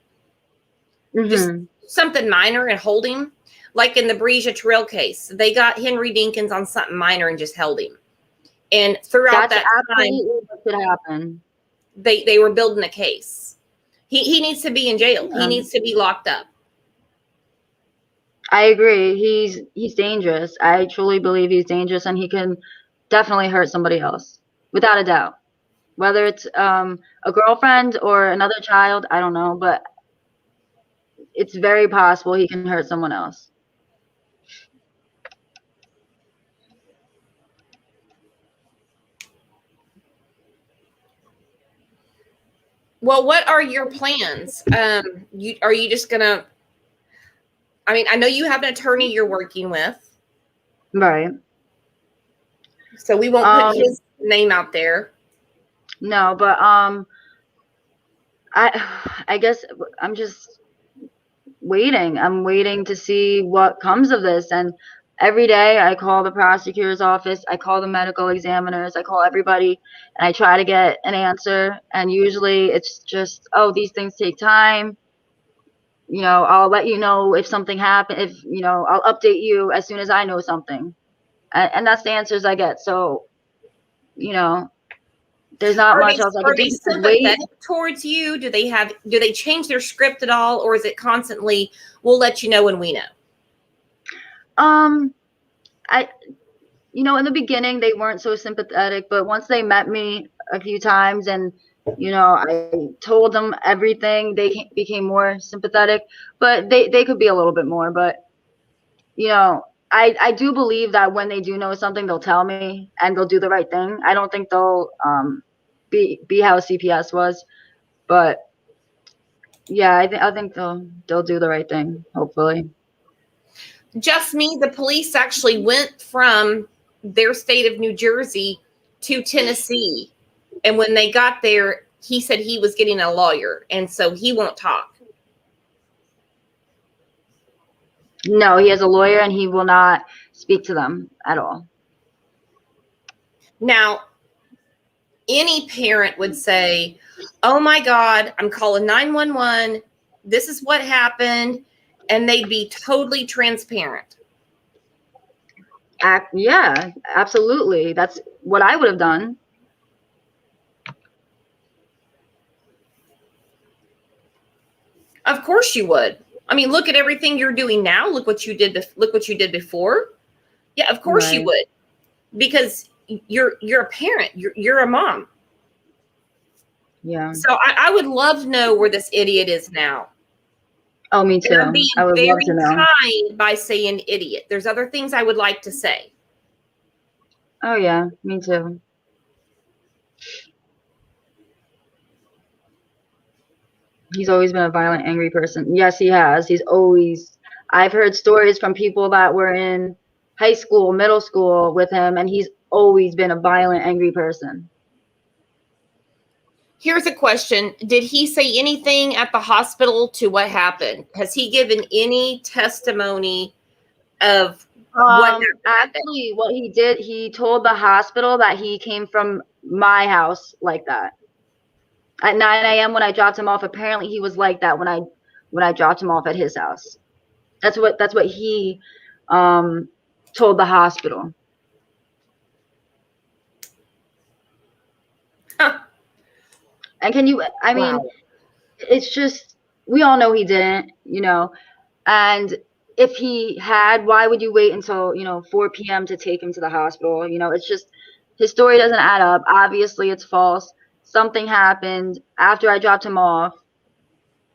just something minor, and hold him, like in the Breja Terrell case, they got Henry Dinkins on something minor and just held him. And throughout that time, what could happen. They were building a case. He needs to be in jail. He needs to be locked up. I agree. He's dangerous. I truly believe he's dangerous, and he can definitely hurt somebody else, without a doubt. Whether it's a girlfriend or another child, I don't know, but it's very possible he can hurt someone else. Well, what are your plans? Are you just gonna? I mean, I know you have an attorney you're working with, right? So we won't put his name out there. No, but I guess I'm just waiting. I'm waiting to see what comes of this. And every day I call the prosecutor's office, I call the medical examiners, I call everybody, and I try to get an answer. And usually it's just, oh, these things take time. I'll let you know if something happens. If, I'll update you as soon as I know something. And that's the answers I get. So, there's not much else I can do. Are they sympathetic towards you? Do they change their script at all? Or is it constantly, we'll let you know when we know? In the beginning they weren't so sympathetic, but once they met me a few times and, I told them everything, they became more sympathetic, but they could be a little bit more. But, I do believe that when they do know something, they'll tell me and they'll do the right thing. I don't think they'll be how CPS was, but yeah, I think they'll do the right thing, hopefully. Just me, the police actually went from their state of New Jersey to Tennessee. And when they got there, he said he was getting a lawyer, and so he won't talk. No, he has a lawyer, and he will not speak to them at all. Now, any parent would say, oh my God, I'm calling 911. This is what happened. And they'd be totally transparent. Yeah, absolutely. That's what I would have done. Of course you would. I mean, look at everything you're doing now. Look what you did. Look what you did before. Yeah, of course you would, because you're a parent. You're a mom. Yeah. So I would love to know where this idiot is now. Oh, me too. And I'm being I would very love to know. kind by saying idiot. There's other things I would like to say. Oh yeah, me too. He's always been a violent, angry person. Yes, he has. I've heard stories from people that were in high school, middle school with him, and he's always been a violent, angry person. Here's a question. Did he say anything at the hospital to what happened? Has he given any testimony of what Actually, what he did, he told the hospital that he came from my house like that. At 9 a.m. when I dropped him off, apparently he was like that when I dropped him off at his house. That's what he told the hospital. Huh. And I mean, it's just, we all know he didn't, and if he had, why would you wait until, 4 p.m. to take him to the hospital? It's just, his story doesn't add up. Obviously, it's false. Something happened after I dropped him off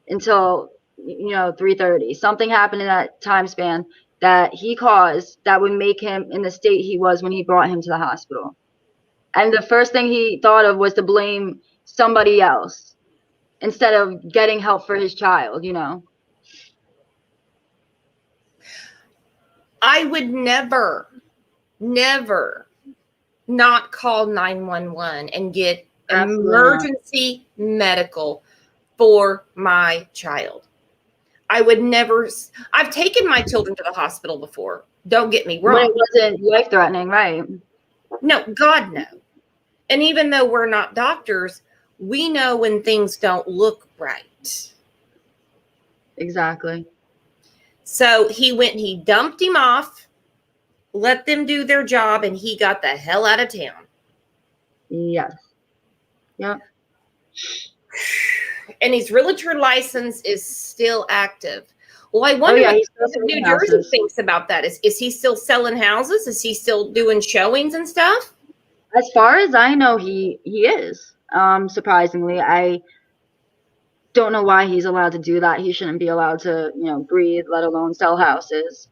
until, 3:30. Something happened in that time span that he caused that would make him in the state he was when he brought him to the hospital. And the first thing he thought of was to blame somebody else instead of getting help for his child, I would never not call 911 and get emergency medical for my child. I would never. I've taken my children to the hospital before. Don't get me wrong. When it wasn't life-threatening, right? No, God, no. And even though we're not doctors, we know when things don't look right. Exactly. So he went and he dumped him off, let them do their job, and he got the hell out of town. Yes. Yep. And his realtor license is still active. Well, I wonder what New Jersey thinks about that. Is he still selling houses? Is he still doing showings and stuff? As far as I know, he is. Surprisingly, I don't know why he's allowed to do that. He shouldn't be allowed to, breathe, let alone sell houses.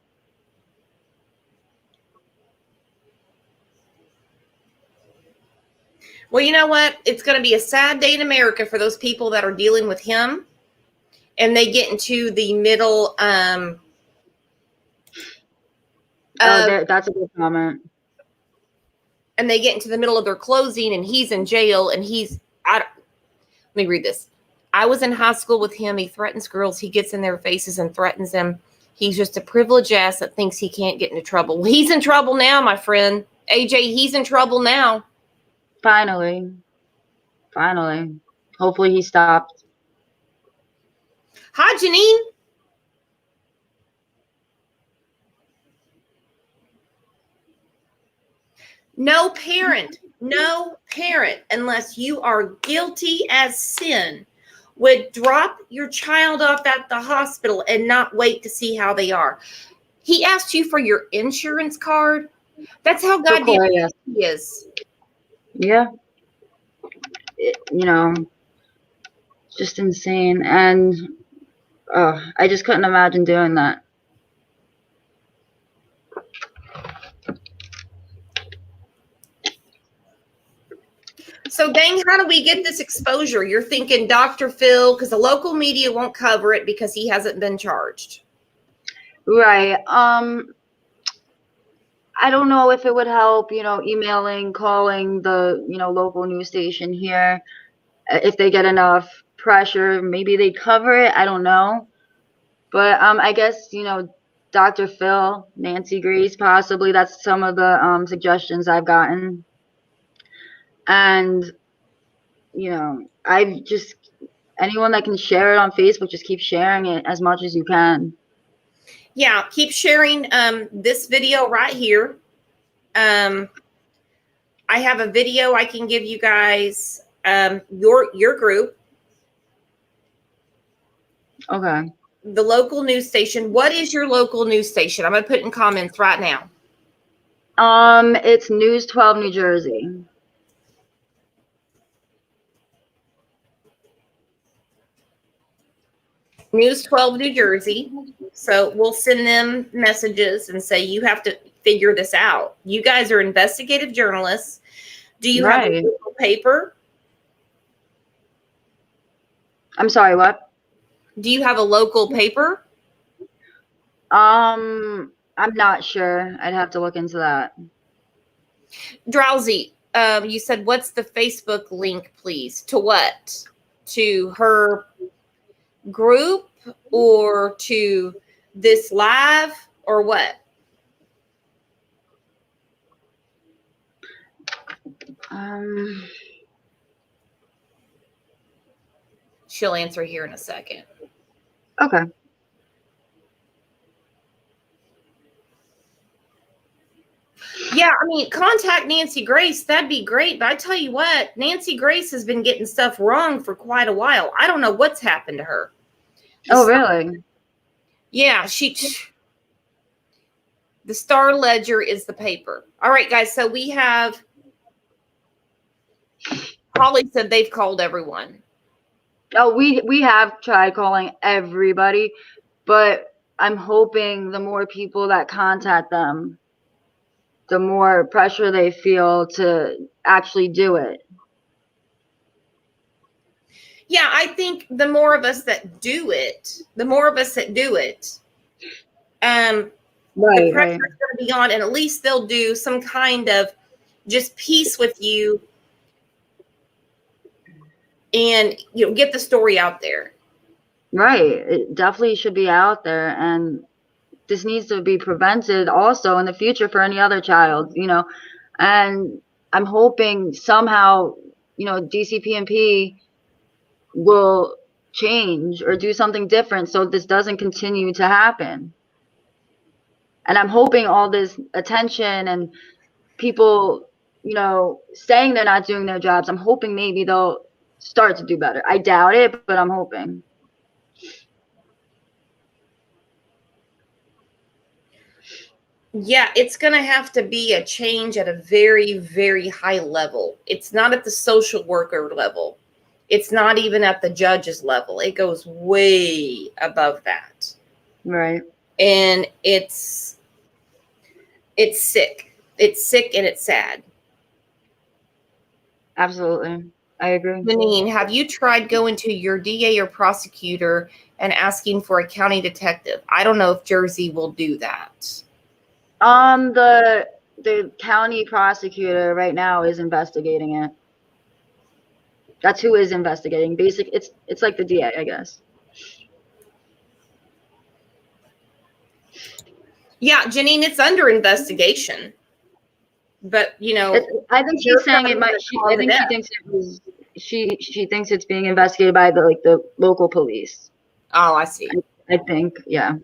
Well, you know what? It's going to be a sad day in America for those people that are dealing with him, and they get into the middle. That's a good comment. And they get into the middle of their closing, and he's in jail, and let me read this. I was in high school with him. He threatens girls. He gets in their faces and threatens them. He's just a privileged ass that thinks he can't get into trouble. Well, he's in trouble now, my friend. AJ, he's in trouble now. Finally. Hopefully he stopped. Hi, Janine. No parent, unless you are guilty as sin, would drop your child off at the hospital and not wait to see how they are. He asked you for your insurance card. That's how goddamn he is. Yeah. Just insane. And I just couldn't imagine doing that. So, dang, how do we get this exposure? You're thinking Dr. Phil, because the local media won't cover it because he hasn't been charged. Right. I don't know if it would help, emailing, calling the, local news station here. If they get enough pressure, maybe they cover it. I don't know. But I guess, Dr. Phil, Nancy Grace, possibly. That's some of the suggestions I've gotten. And, anyone that can share it on Facebook, just keep sharing it as much as you can. Yeah, keep sharing this video right here. I have a video I can give you guys, your group. Okay. The local news station. What is your local news station? I'm going to put it in comments right now. It's News 12 New Jersey. News 12 New Jersey. So we'll send them messages and say, you have to figure this out. You guys are investigative journalists. Do you have a Right. local paper? I'm sorry, what? Do you have a local paper? I'm not sure. I'd have to look into that. Drowsy, you said, what's the Facebook link, please? To what? To her group or to this live or what? She'll answer here in a second. Okay. Yeah, I mean, contact Nancy Grace. That'd be great. But I tell you what, Nancy Grace has been getting stuff wrong for quite a while. I don't know what's happened to her. Oh, really? Yeah, the Star Ledger is the paper. All right, guys. So we have, Holly said they've called everyone. Oh, we have tried calling everybody, but I'm hoping the more people that contact them, the more pressure they feel to actually do it. Yeah, I think the more of us that do it, the the pressure is going to be on, and at least they'll do some kind of just peace with you and get the story out there. Right. It definitely should be out there, and this needs to be prevented also in the future for any other child, and I'm hoping somehow, DCP will change or do something different so this doesn't continue to happen. And I'm hoping all this attention and people, saying they're not doing their jobs, I'm hoping maybe they'll start to do better. I doubt it, but I'm hoping. Yeah, it's going to have to be a change at a very, very high level. It's not at the social worker level. It's not even at the judge's level. It goes way above that. Right. And it's sick. It's sick and it's sad. Absolutely. I agree. Janine, have you tried going to your DA or prosecutor and asking for a county detective? I don't know if Jersey will do that. The county prosecutor right now is investigating it. That's who is investigating. It's like the DA, I guess. Yeah, Janine, it's under investigation. But I think she's saying it might. I think she thinks it was. She thinks it's being investigated by the local police. Oh, I see. I think, yeah.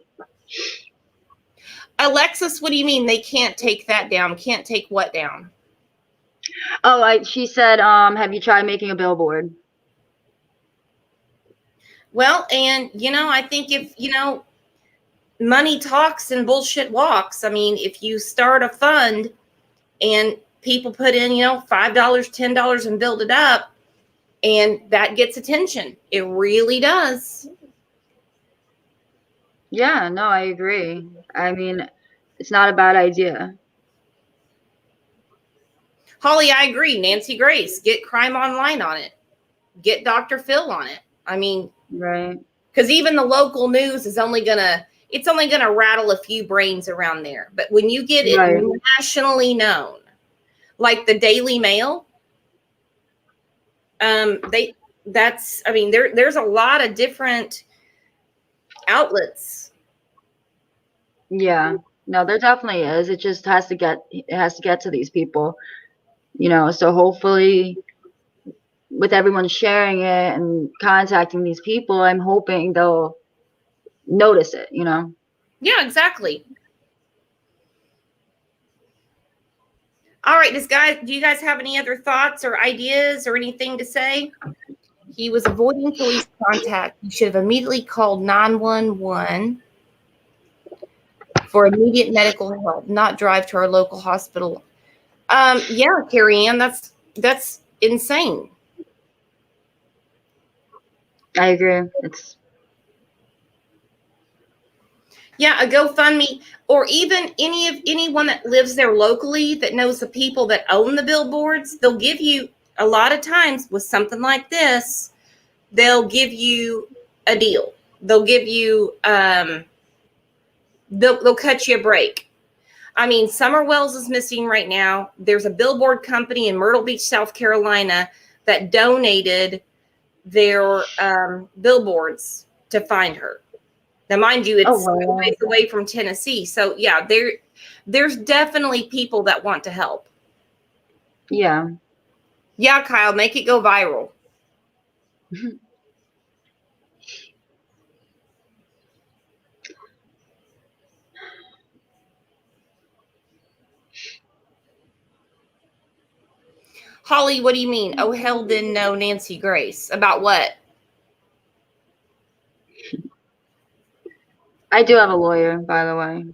Alexis, what do you mean they can't take that down? Can't take what down? Oh, she said, have you tried making a billboard? Well, and I think if money talks and bullshit walks. I mean, if you start a fund and people put in, $5, $10 and build it up, and that gets attention. It really does. Yeah, no, I agree. I mean, it's not a bad idea. Holly, I agree. Nancy Grace, get Crime Online on it. Get Dr. Phil on it. I mean, right. Because even the local news is only gonna rattle a few brains around there. But when you get it nationally known, like the Daily Mail, there's a lot of different outlets. Yeah, no, there definitely is. It just has to get to these people, so hopefully with everyone sharing it and contacting these people, I'm hoping they'll notice it, Yeah, exactly. All right, do you guys have any other thoughts or ideas or anything to say? He was avoiding police contact. He should have immediately called 911 for immediate medical help, not drive to our local hospital. Yeah, Carrie Ann, that's insane. I agree. Yeah, a GoFundMe, or even anyone that lives there locally that knows the people that own the billboards. They'll give you, a lot of times with something like this, they'll give you a deal. They'll give you they'll cut you a break. I mean, Summer Wells is missing right now. There's a billboard company in Myrtle Beach, South Carolina that donated their billboards to find her. Now, mind you, it's Oh, wow. ways away from Tennessee. So yeah, there's definitely people that want to help. Yeah. Yeah, Kyle, make it go viral. Holly, what do you mean? Oh, hell didn't know Nancy Grace. About what? I do have a lawyer, by the way.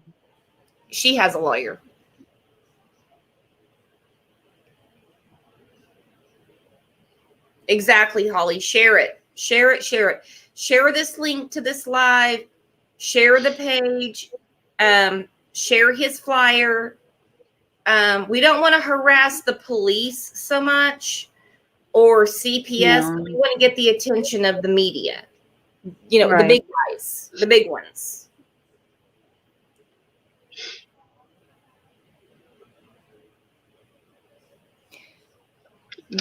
She has a lawyer. Exactly, Holly. Share it. Share it. Share it. Share this link to this live. Share the page. Share his flyer. We don't want to harass the police so much or CPS. No. We want to get the attention of the media. You know, the Right. big guys, the big ones.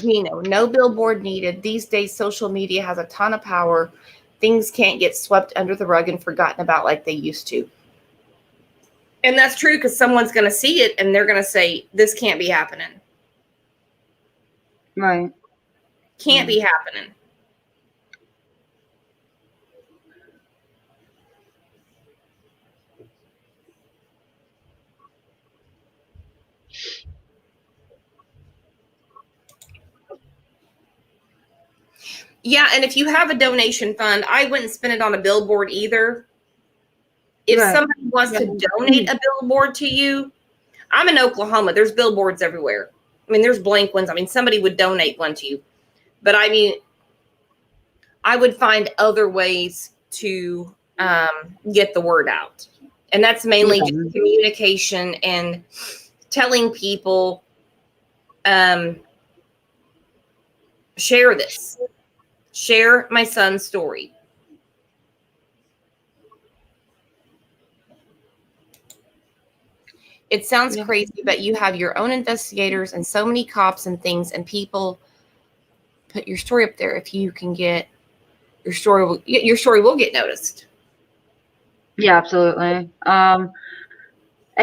You know, no billboard needed. These days, social media has a ton of power. Things can't get swept under the rug and forgotten about like they used to. And that's true, because someone's going to see it and they're going to say, this can't be happening. Right. Can't be happening. Yeah, and if you have a donation fund, I wouldn't spend it on a billboard either. If Right. somebody wants to donate a billboard to you, I'm in Oklahoma. There's billboards everywhere. I mean, there's blank ones. I mean, somebody would donate one to you. But I mean, I would find other ways to get the word out. And that's mainly just communication and telling people, share this. Share my son's story. It sounds crazy, but you have your own investigators and so many cops and things, and people put your story up there. If you can get your story will get noticed. Yeah, absolutely. I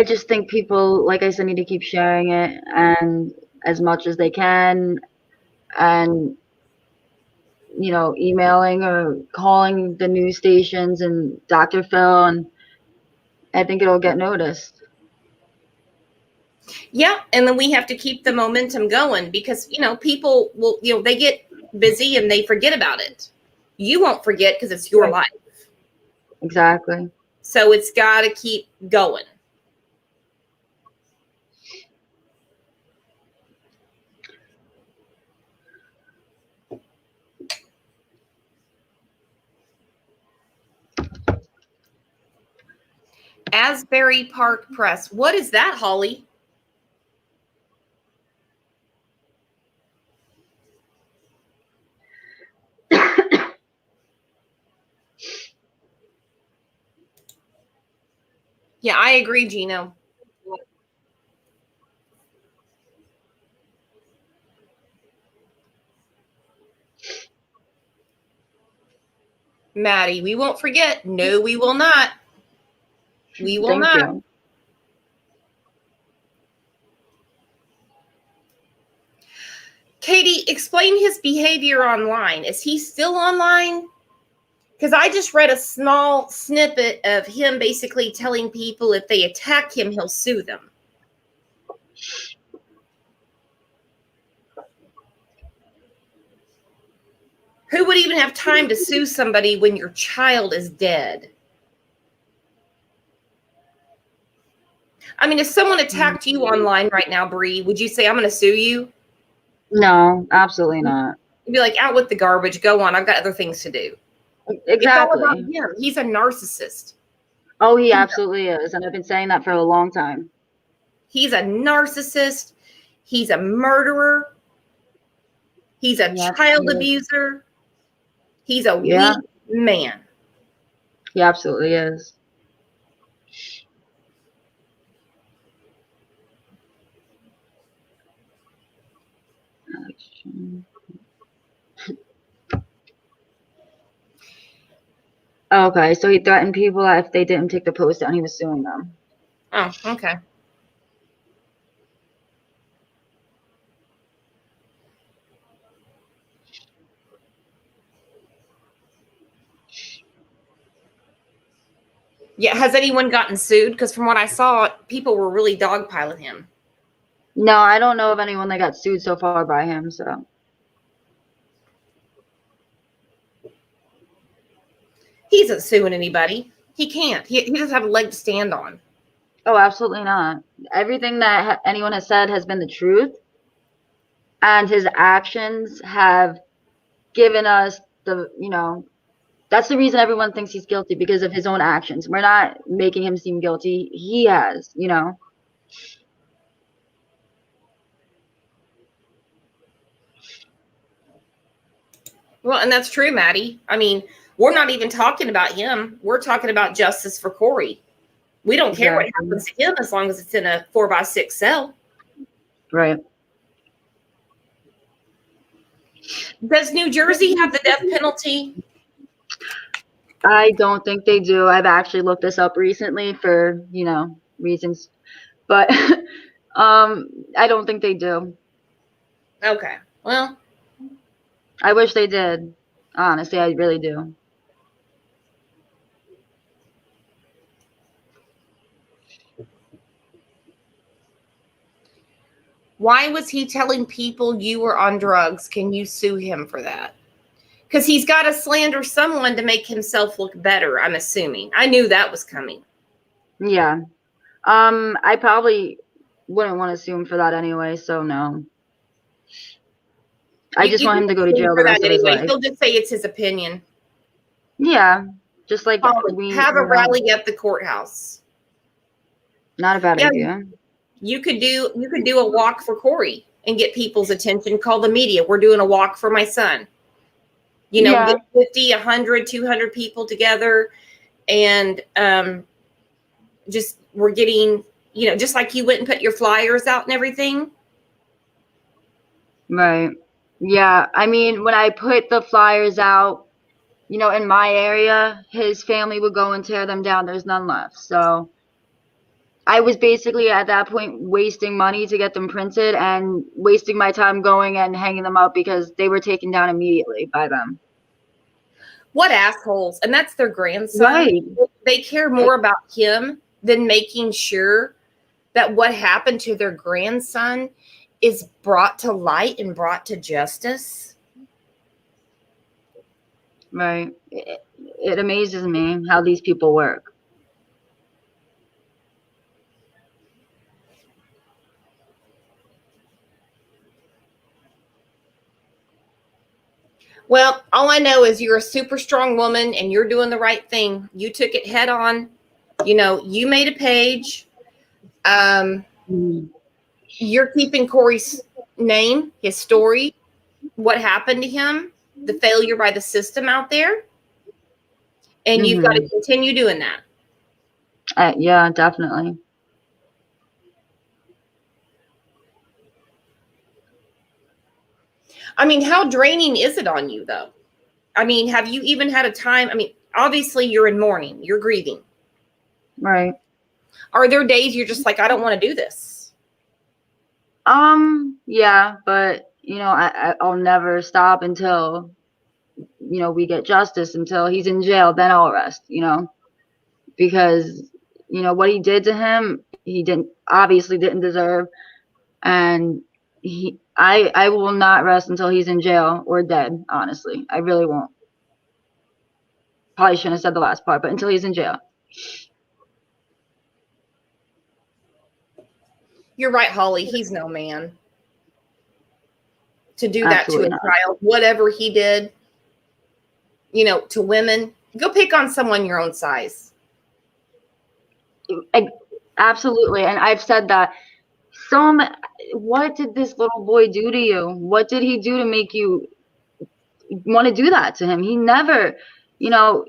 just think people, like I said, need to keep sharing it and as much as they can, and you know, emailing or calling the news stations and Dr. Phil, and I think it'll get noticed. Yeah, and then we have to keep the momentum going, because you know, people will, you know, they get busy and they forget about it. You won't forget because it's your life. Exactly. So it's got to keep going. Asbury Park Press. What is that, Holly? Yeah, I agree, Gino. Maddie, we won't forget. No, we will not. We will not. You. Katie, explain his behavior online. Is he still online? Because I just read a small snippet of him basically telling people if they attack him, he'll sue them. Who would even have time to sue somebody when your child is dead? I mean, if someone attacked you online right now, Bree, would you say, I'm going to sue you? No, absolutely not. You'd be like, out with the garbage. Go on. I've got other things to do. Exactly. It's all about him. He's a narcissist. Oh, he absolutely is. And I've been saying that for a long time. He's a narcissist. He's a murderer. He's a He child absolutely is. abuser. He's a Yeah, weak man. he absolutely is. Okay, so he threatened people that if they didn't take the post down, he was suing them. Oh, okay. Yeah, has anyone gotten sued? Because from what I saw, people were really dogpiling him. No, I don't know of anyone that got sued so far by him, so. He isn't suing anybody. He can't. He doesn't have a leg to stand on. Oh, absolutely not. Everything that anyone has said has been the truth, and his actions have given us the, that's the reason everyone thinks he's guilty, because of his own actions. We're not making him seem guilty. He has. Well, and that's true, Maddie. I mean, we're not even talking about him. We're talking about justice for Corey. We don't care what Exactly. happens to him as long as it's in a 4x6 cell. Right. Does New Jersey have the death penalty? I don't think they do. I've actually looked this up recently for, reasons. But I don't think they do. Okay. Well, I wish they did. Honestly, I really do. why was he telling people you were on drugs? Can you sue him for that? Because he's got to slander someone to make himself look better, I'm assuming. I knew that was coming. Yeah. I probably wouldn't want to sue him for that anyway, so no. I just want him to go to jail the rest of his life. He'll just say it's his opinion. Yeah. Just like have a rally at the courthouse. Not a bad idea. You could do a walk for Corey and get people's attention. Call the media. We're doing a walk for my son. Get 50, 100, 200 people together, and just we're getting, just like you went and put your flyers out and everything. Right. Yeah. I mean, when I put the flyers out, in my area, his family would go and tear them down. There's none left. So I was basically at that point wasting money to get them printed and wasting my time going and hanging them up because they were taken down immediately by them. What assholes. And that's their grandson. Right. They care more about him than making sure that what happened to their grandson is brought to light and brought to justice. Right. It amazes me how these people work. Well, all I know is you're a super strong woman and you're doing the right thing. You took it head on. You made a page. You're keeping Corey's name, his story, what happened to him, the failure by the system out there. And you've got to continue doing that. Yeah, definitely. I mean, how draining is it on you, though? I mean, have you even had a time? I mean, obviously you're in mourning, you're grieving. Right. Are there days you're just like, I don't want to do this? Yeah, but I'll never stop until we get justice, until he's in jail, then I'll rest, because what he did to him, he obviously didn't deserve, and I will not rest until he's in jail or dead. Honestly, I really won't. Probably shouldn't have said the last part, but until he's in jail. You're right, Holly. He's no man to do that Absolutely to a child. Whatever he did, to women. Go pick on someone your own size. Absolutely. And I've said that what did this little boy do to you? What did he do to make you want to do that to him? He never, you know,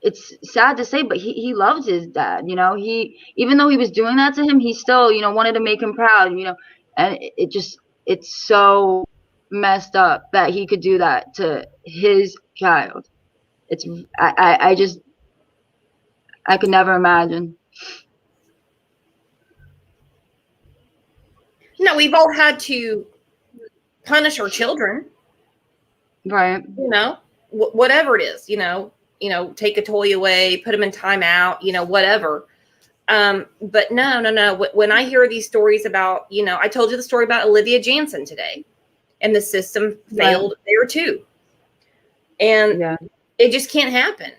it's sad to say, but he loved his dad. He, even though he was doing that to him, he still, wanted to make him proud, and it's so messed up that he could do that to his child. It's, I could never imagine. No, we've all had to punish our children. Right. Whatever it is, take a toy away, put them in timeout, whatever. But no. When I hear these stories about, I told you the story about Olivia Jansen today, and the system failed there too. And it just can't happen.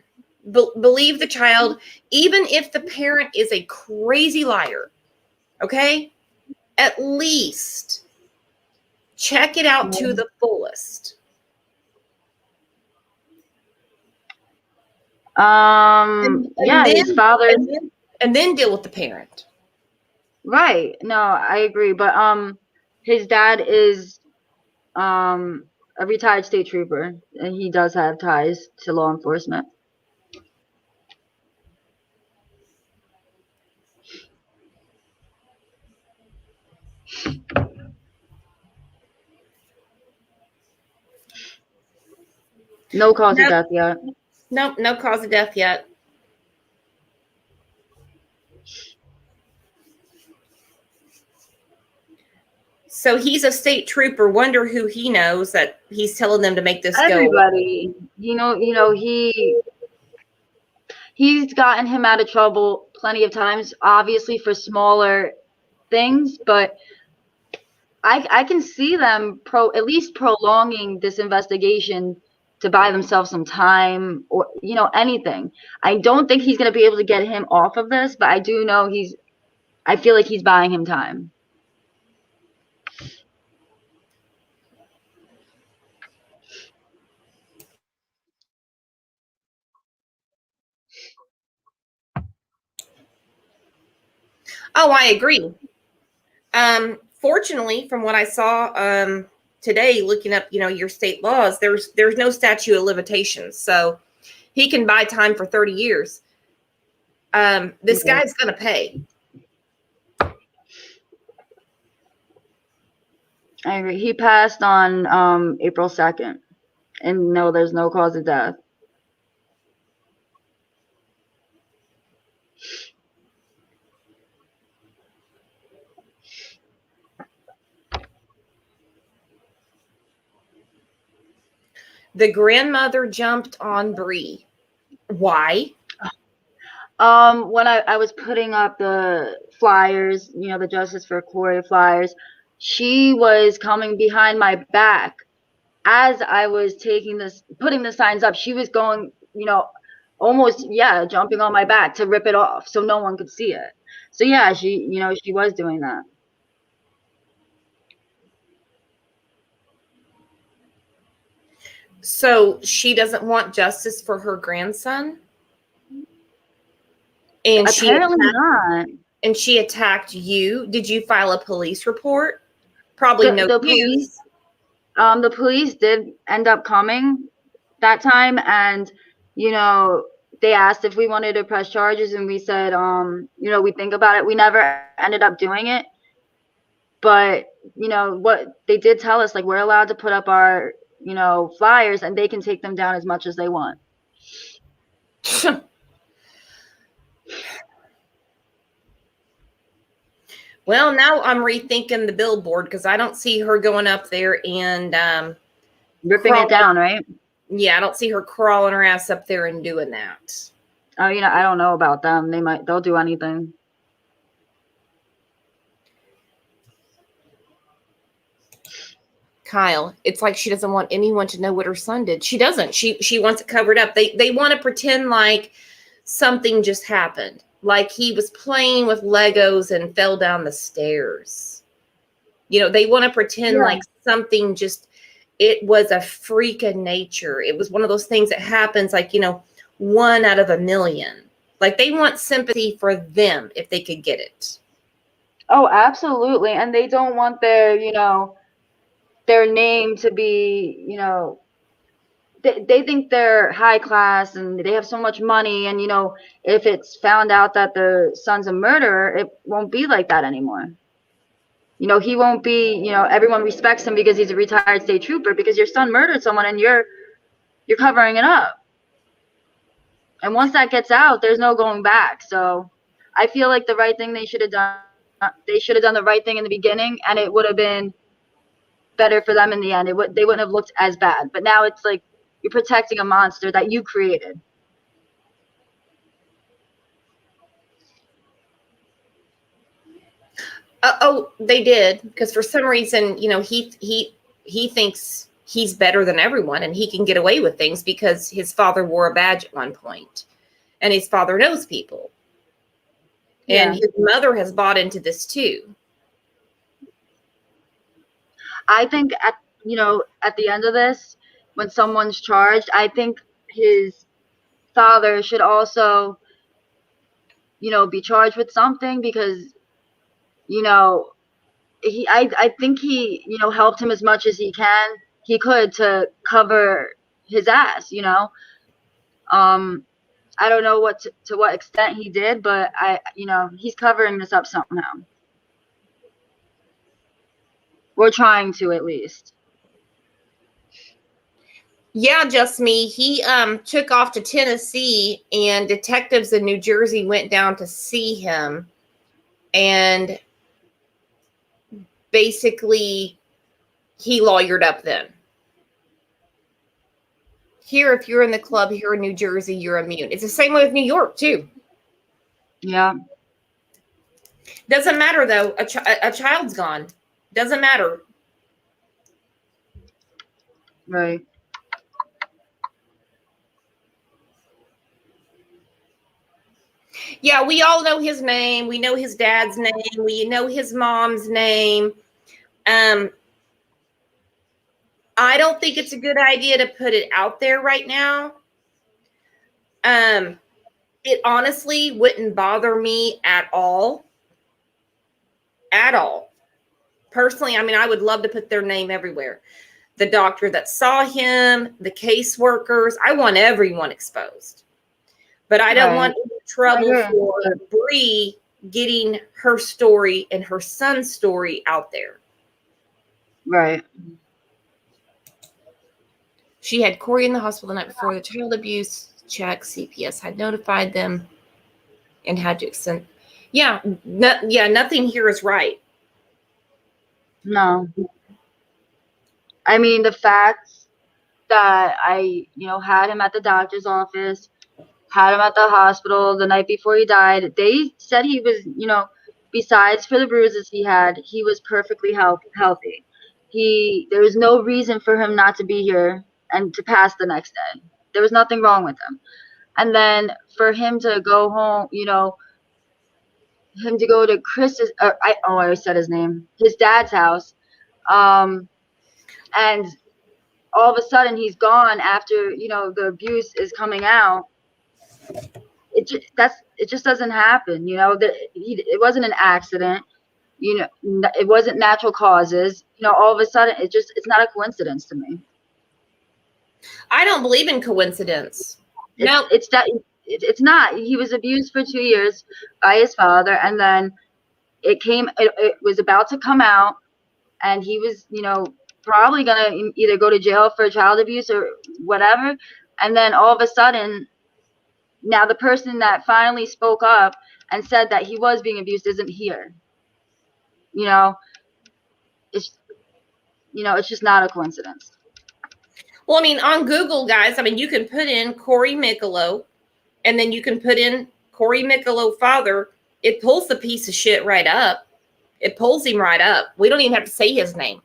Believe the child, even if the parent is a crazy liar, okay? At least check it out to the fullest. His father, and then deal with the parent. Right. No, I agree. But his dad is a retired state trooper, and he does have ties to law enforcement. No cause of death yet. Nope, no cause of death yet. So he's a state trooper. Wonder who he knows that he's telling them to make this Everybody. go. He's gotten him out of trouble plenty of times, obviously for smaller things, but I can see them at least prolonging this investigation to buy themselves some time, or anything. I don't think he's going to be able to get him off of this, but I do know I feel like he's buying him time. Oh, I agree. Fortunately, from what I saw today, looking up, your state laws, there's no statute of limitations, so he can buy time for 30 years. This guy's going to pay. I agree. He passed on April 2nd, and no, there's no cause of death. The grandmother jumped on Bree. Why? When I was putting up the flyers, the Justice for Corey flyers, she was coming behind my back as I was putting the signs up. She was going, almost, jumping on my back to rip it off so no one could see it. So yeah, she was doing that. So she doesn't want justice for her grandson? And apparently not. And she attacked you. Did you file a police report? Probably the police. The police did end up coming that time, and they asked if we wanted to press charges, and we said we think about it. We never ended up doing it, but what they did tell us, like, we're allowed to put up our flyers, and they can take them down as much as they want. Well, now I'm rethinking the billboard, because I don't see her going up there and ripping it down, right? Yeah, I don't see her crawling her ass up there and doing that. Oh, I don't know about them. They'll do anything. Kyle, it's like she doesn't want anyone to know what her son did. She doesn't. She wants it covered up. They want to pretend like something just happened, like he was playing with Legos and fell down the stairs. They want to pretend like something it was a freak of nature. It was one of those things that happens, like, 1 out of a million. Like they want sympathy for them if they could get it. Oh, absolutely. And they don't want their, their name to be, they think they're high class and they have so much money. And, if it's found out that their son's a murderer, it won't be like that anymore. He won't be, everyone respects him because he's a retired state trooper, because your son murdered someone and you're covering it up. And once that gets out, there's no going back. So I feel like the right thing they should have done the right thing in the beginning, and it would have been better for them in the end. They wouldn't have looked as bad. But now it's like you're protecting a monster that you created. Oh, they did, because for some reason, he thinks he's better than everyone and he can get away with things because his father wore a badge at one point, and his father knows people. And his mother has bought into this too. I think at the end of this, when someone's charged, I think his father should also, be charged with something, because, I think he, helped him as much as he could to cover his ass, I don't know to what extent he did, but he's covering this up somehow. We're trying to, at least. Yeah, just me. He took off to Tennessee, and detectives in New Jersey went down to see him, and basically he lawyered up then. Here, if you're in the club here in New Jersey, you're immune. It's the same way with New York too. Yeah. Doesn't matter though. A child's gone. Doesn't matter. Right. Yeah, we all know his name. We know his dad's name. We know his mom's name. I don't think it's a good idea to put it out there right now. It honestly wouldn't bother me at all. At all. Personally, I mean, I would love to put their name everywhere. The doctor that saw him, the caseworkers. I want everyone exposed. But I don't want any trouble for Bree getting her story and her son's story out there. Right. She had Corey in the hospital the night before the child abuse check. CPS had notified them and had to extend. Yeah, nothing here is right. No. I mean, the facts that I, had him at the doctor's office, had him at the hospital the night before he died. They said he was, besides for the bruises he had, he was perfectly healthy. There was no reason for him not to be here and to pass the next day. There was nothing wrong with him. And then for him to go home, him to go to Chris's, I always said his name, his dad's house, and all of a sudden he's gone after, the abuse is coming out. It just doesn't happen. It wasn't an accident. It wasn't natural causes. All of a sudden it's not a coincidence to me. I don't believe in coincidence. No, it's not. He was abused for 2 years by his father, and then it was about to come out, and he was, probably gonna either go to jail for child abuse or whatever, and then all of a sudden, now the person that finally spoke up and said that he was being abused isn't here. It's just not a coincidence. Well, I mean, on Google, guys, you can put in Corey Micciolo, and then you can put in Corey Micciolo father. It pulls the piece of shit right up. It pulls him right up. We don't even have to say his name.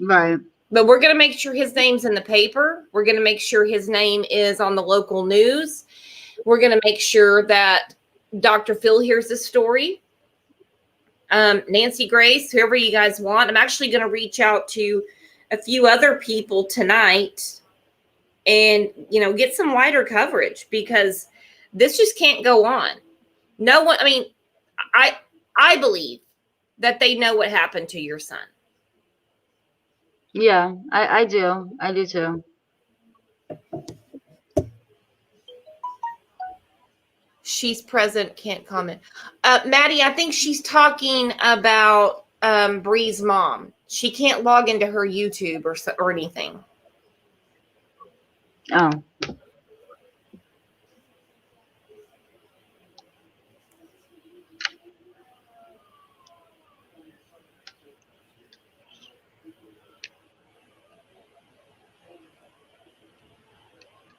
Right. But we're going to make sure his name's in the paper. We're going to make sure his name is on the local news. We're going to make sure that Dr. Phil hears this story. Nancy Grace, whoever you guys want. I'm actually going to reach out to a few other people tonight and, get some wider coverage, because This just can't go on. No one, I mean, I believe that they know what happened to your son. Yeah, I do. I do too. She's present, can't comment. Maddie, I think she's talking about Bree's mom. She can't log into her YouTube or anything. Oh.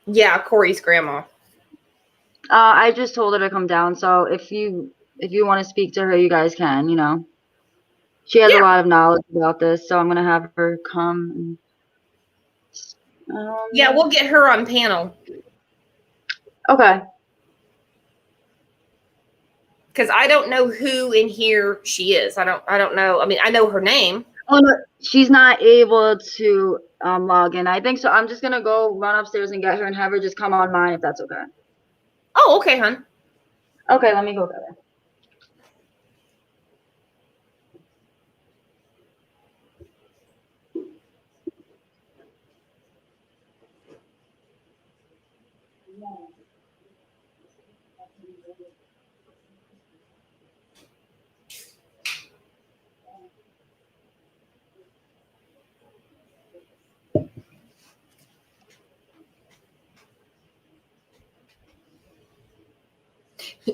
Yeah, Corey's grandma. I just told her to come down. So if you want to speak to her, you guys can. You know, she has a lot of knowledge about this, so I'm gonna have her come. Yeah, we'll get her on panel. Okay. Because I don't know who in here she is. I don't know. I mean, I know her name. Oh no, she's not able to log in. I think so. I'm just gonna go run upstairs and get her and have her just come on mine if that's okay. Oh, okay, hon. Okay, let me go get her.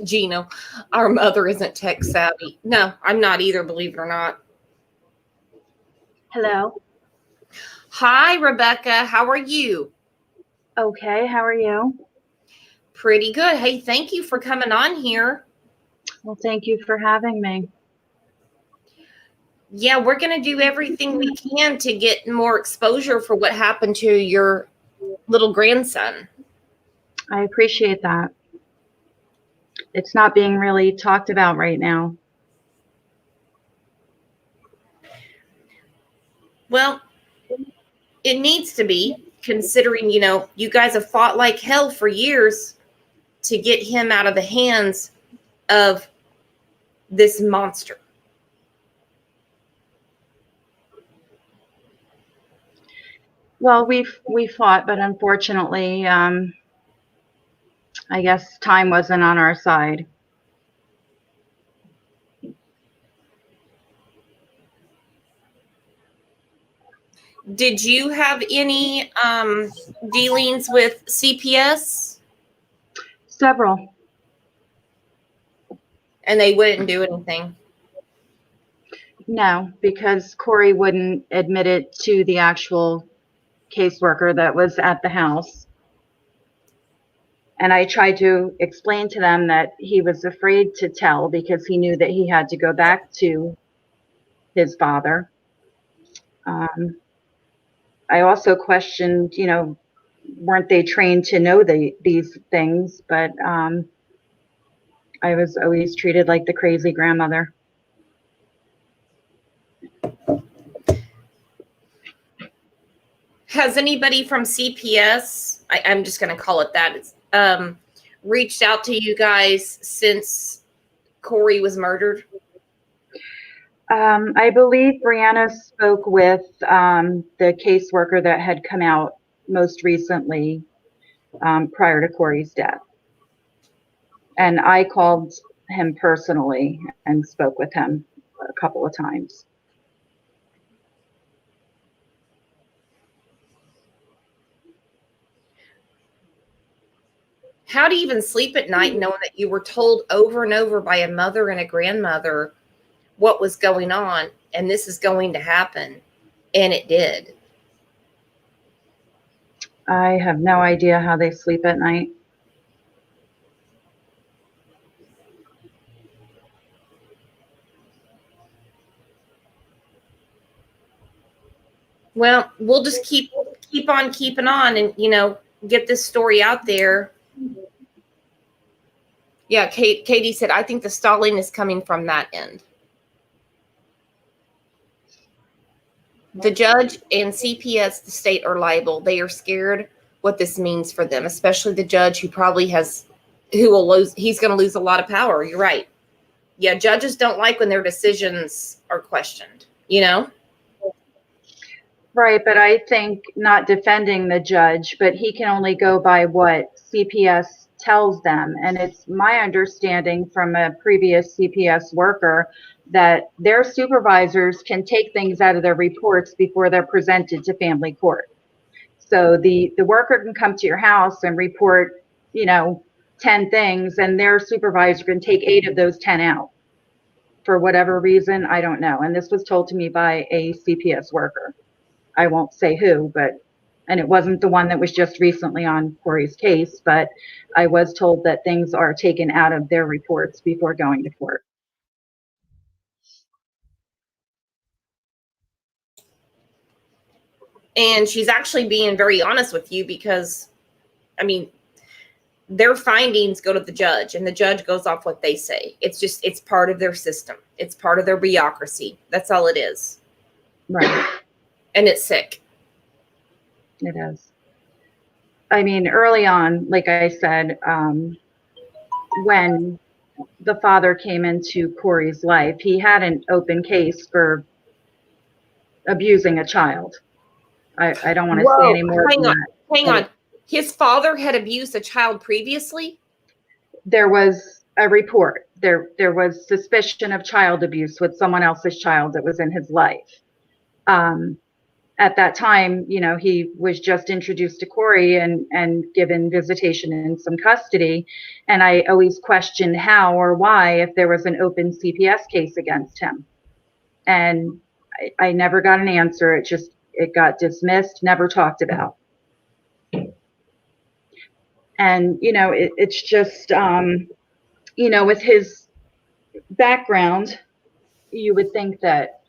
Gino, our mother isn't tech savvy. No, I'm not either, believe it or not. Hello. Hi, Rebecca. How are you? Okay, how are you? Pretty good. Hey, thank you for coming on here. Well, thank you for having me. Yeah, we're going to do everything we can to get more exposure for what happened to your little grandson. I appreciate that. It's not being really talked about right now. Well, it needs to be, considering, you know, you guys have fought like hell for years to get him out of the hands of this monster. Well, we fought, but unfortunately, I guess time wasn't on our side. Did you have any dealings with CPS? Several. And they wouldn't do anything? No, because Corey wouldn't admit it to the actual caseworker that was at the house. And I tried to explain to them that he was afraid to tell because he knew that he had to go back to his father. I also questioned, you know, weren't they trained to know these things? But I was always treated like the crazy grandmother. Has anybody from CPS, I'm just going to call it that, reached out to you guys since Corey was murdered? I believe Brianna spoke with the caseworker that had come out most recently prior to Corey's death. And I called him personally and spoke with him a couple of times. How do you even sleep at night knowing that you were told over and over by a mother and a grandmother what was going on and this is going to happen? And it did. I have no idea how they sleep at night. Well, we'll just keep on keeping on and, you know, get this story out there. Yeah, Katie said, I think the stalling is coming from that end. The judge and CPS, the state, are liable. They are scared what this means for them, especially the judge who probably has who will lose. He's going to lose a lot of power. You're right. Yeah, judges don't like when their decisions are questioned, you know? Right, but I think, not defending the judge, but he can only go by what CPS tells them. And it's my understanding from a previous CPS worker that their supervisors can take things out of their reports before they're presented to family court. So the worker can come to your house and report, 10 things, and their supervisor can take 8 of those 10 out for whatever reason. I don't know. And this was told to me by a CPS worker. I won't say who, and it wasn't the one that was just recently on Corey's case, but I was told that things are taken out of their reports before going to court. And she's actually being very honest with you because, I mean, their findings go to the judge and the judge goes off what they say. It's part of their system. It's part of their bureaucracy. That's all it is. Right. And it's sick. It is. I mean, early on, like I said, when the father came into Corey's life, he had an open case for abusing a child. I don't want to say any more than that. Hang on. His father had abused a child previously? There was a report. There was suspicion of child abuse with someone else's child that was in his life. At that time, he was just introduced to Corey and given visitation and some custody. And I always questioned how or why, if there was an open CPS case against him. And I never got an answer. It got dismissed, never talked about. And, it's just, with his background, you would think that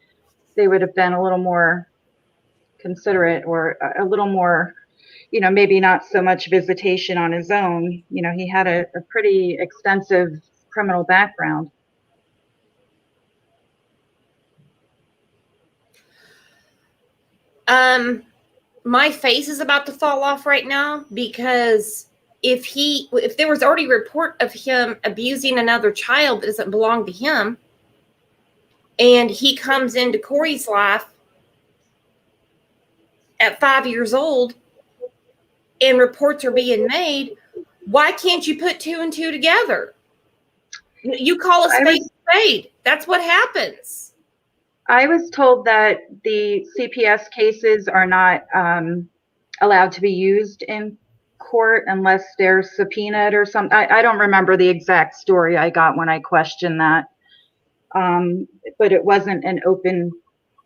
they would have been a little more considerate or a little more, maybe not so much visitation on his own. He had a pretty extensive criminal background. My face is about to fall off right now because if there was already a report of him abusing another child that doesn't belong to him, and he comes into Corey's life at 5 years old and reports are being made, why can't you put 2 and 2 together? You call a spade a spade. That's what happens. I was told that the CPS cases are not allowed to be used in court unless they're subpoenaed or something. I don't remember the exact story I got when I questioned that. But it wasn't an open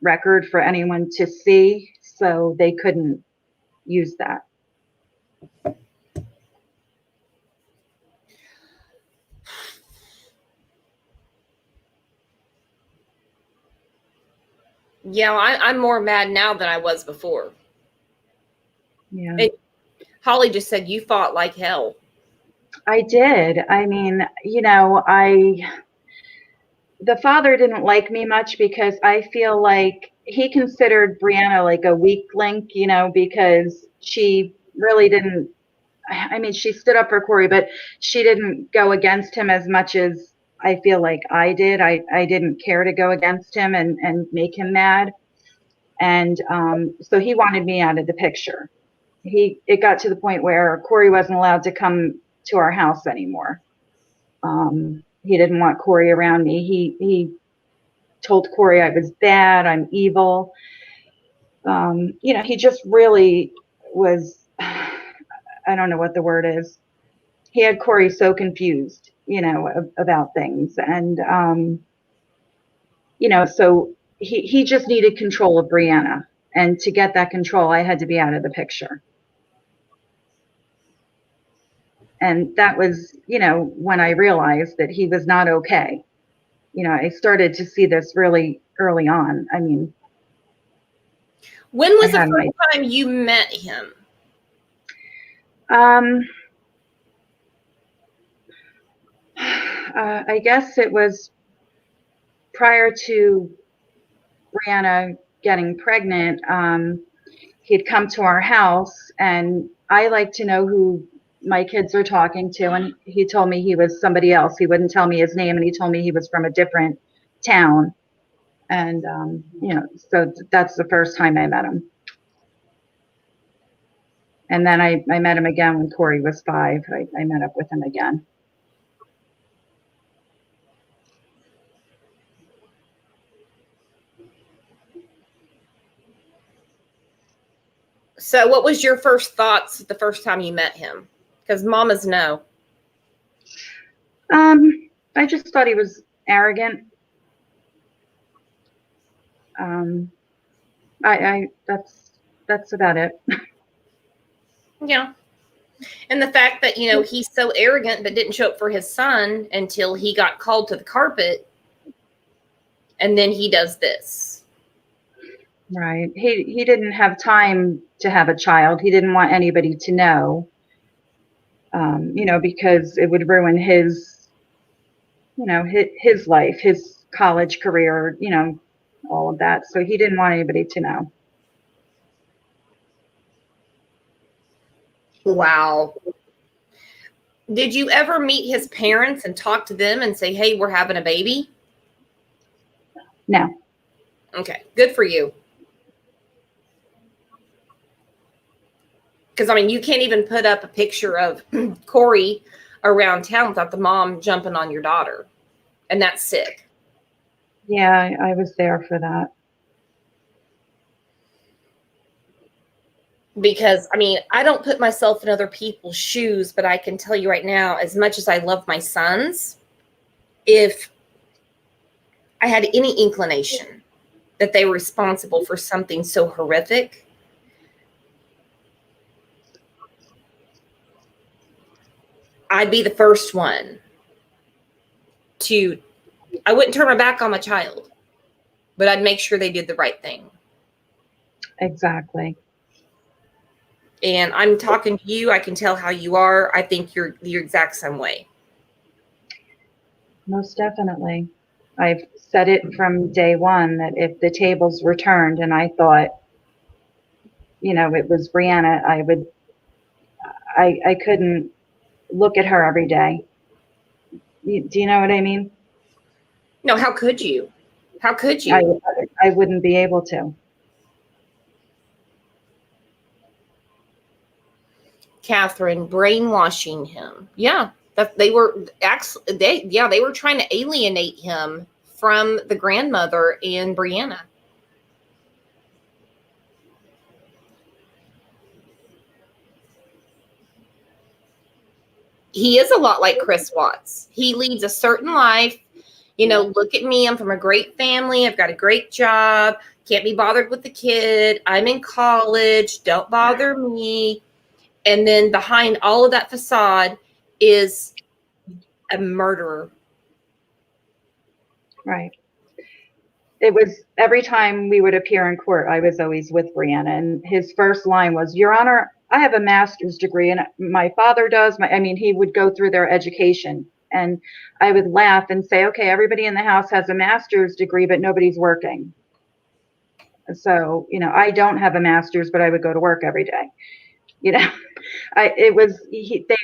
record for anyone to see, so they couldn't use that. Yeah, I'm more mad now than I was before. Yeah. Holly just said you fought like hell. I did. I mean, the father didn't like me much because I feel like he considered Brianna like a weak link, because she really didn't, she stood up for Corey, but she didn't go against him as much as I feel like I did. I didn't care to go against him and make him mad. And so he wanted me out of the picture. It got to the point where Corey wasn't allowed to come to our house anymore. He didn't want Corey around me. He told Corey I was bad, I'm evil. He just really was, I don't know what the word is. He had Corey so confused, about things. And, so he just needed control of Brianna. And to get that control, I had to be out of the picture. And that was, when I realized that he was not okay. I started to see this really early on. I mean, when was the first time you met him? I guess it was prior to Brianna getting pregnant. He'd come to our house, and I like to know who my kids are talking to, and he told me he was somebody else. He wouldn't tell me his name, and he told me he was from a different town. And, so that's the first time I met him. And then I met him again when Corey was 5. I met up with him again. So what was your first thoughts the first time you met him? Because mamas know. I just thought he was arrogant. That's about it. Yeah. And the fact that, he's so arrogant but didn't show up for his son until he got called to the carpet. And then he does this. Right. He didn't have time to have a child. He didn't want anybody to know, because it would ruin his life, his college career, all of that. So he didn't want anybody to know. Wow. Did you ever meet his parents and talk to them and say, hey, we're having a baby? No. Okay. Good for you. Because, you can't even put up a picture of Corey around town without the mom jumping on your daughter. And that's sick. Yeah, I was there for that. Because, I don't put myself in other people's shoes, but I can tell you right now, as much as I love my sons, if I had any inclination that they were responsible for something so horrific, I'd be the first one I wouldn't turn my back on my child, but I'd make sure they did the right thing. Exactly. And I'm talking to you. I can tell how you are. I think you're the exact same way. Most definitely. I've said it from day one that if the tables were turned and I thought, it was Brianna, I couldn't look at her every day. Do you know what I mean? No, how could you? How could you? I wouldn't be able to. Catherine, brainwashing him. Yeah, that they were they were trying to alienate him from the grandmother and Brianna. He is a lot like Chris Watts. He leads a certain life. Look at me. I'm from a great family. I've got a great job. Can't be bothered with the kid. I'm in college. Don't bother me. And then behind all of that facade is a murderer. Right. It was every time we would appear in court, I was always with Brianna. And his first line was, Your Honor, I have a master's degree and my father does. He would go through their education. And I would laugh and say, okay, everybody in the house has a master's degree, but nobody's working. So, I don't have a master's, but I would go to work every day. They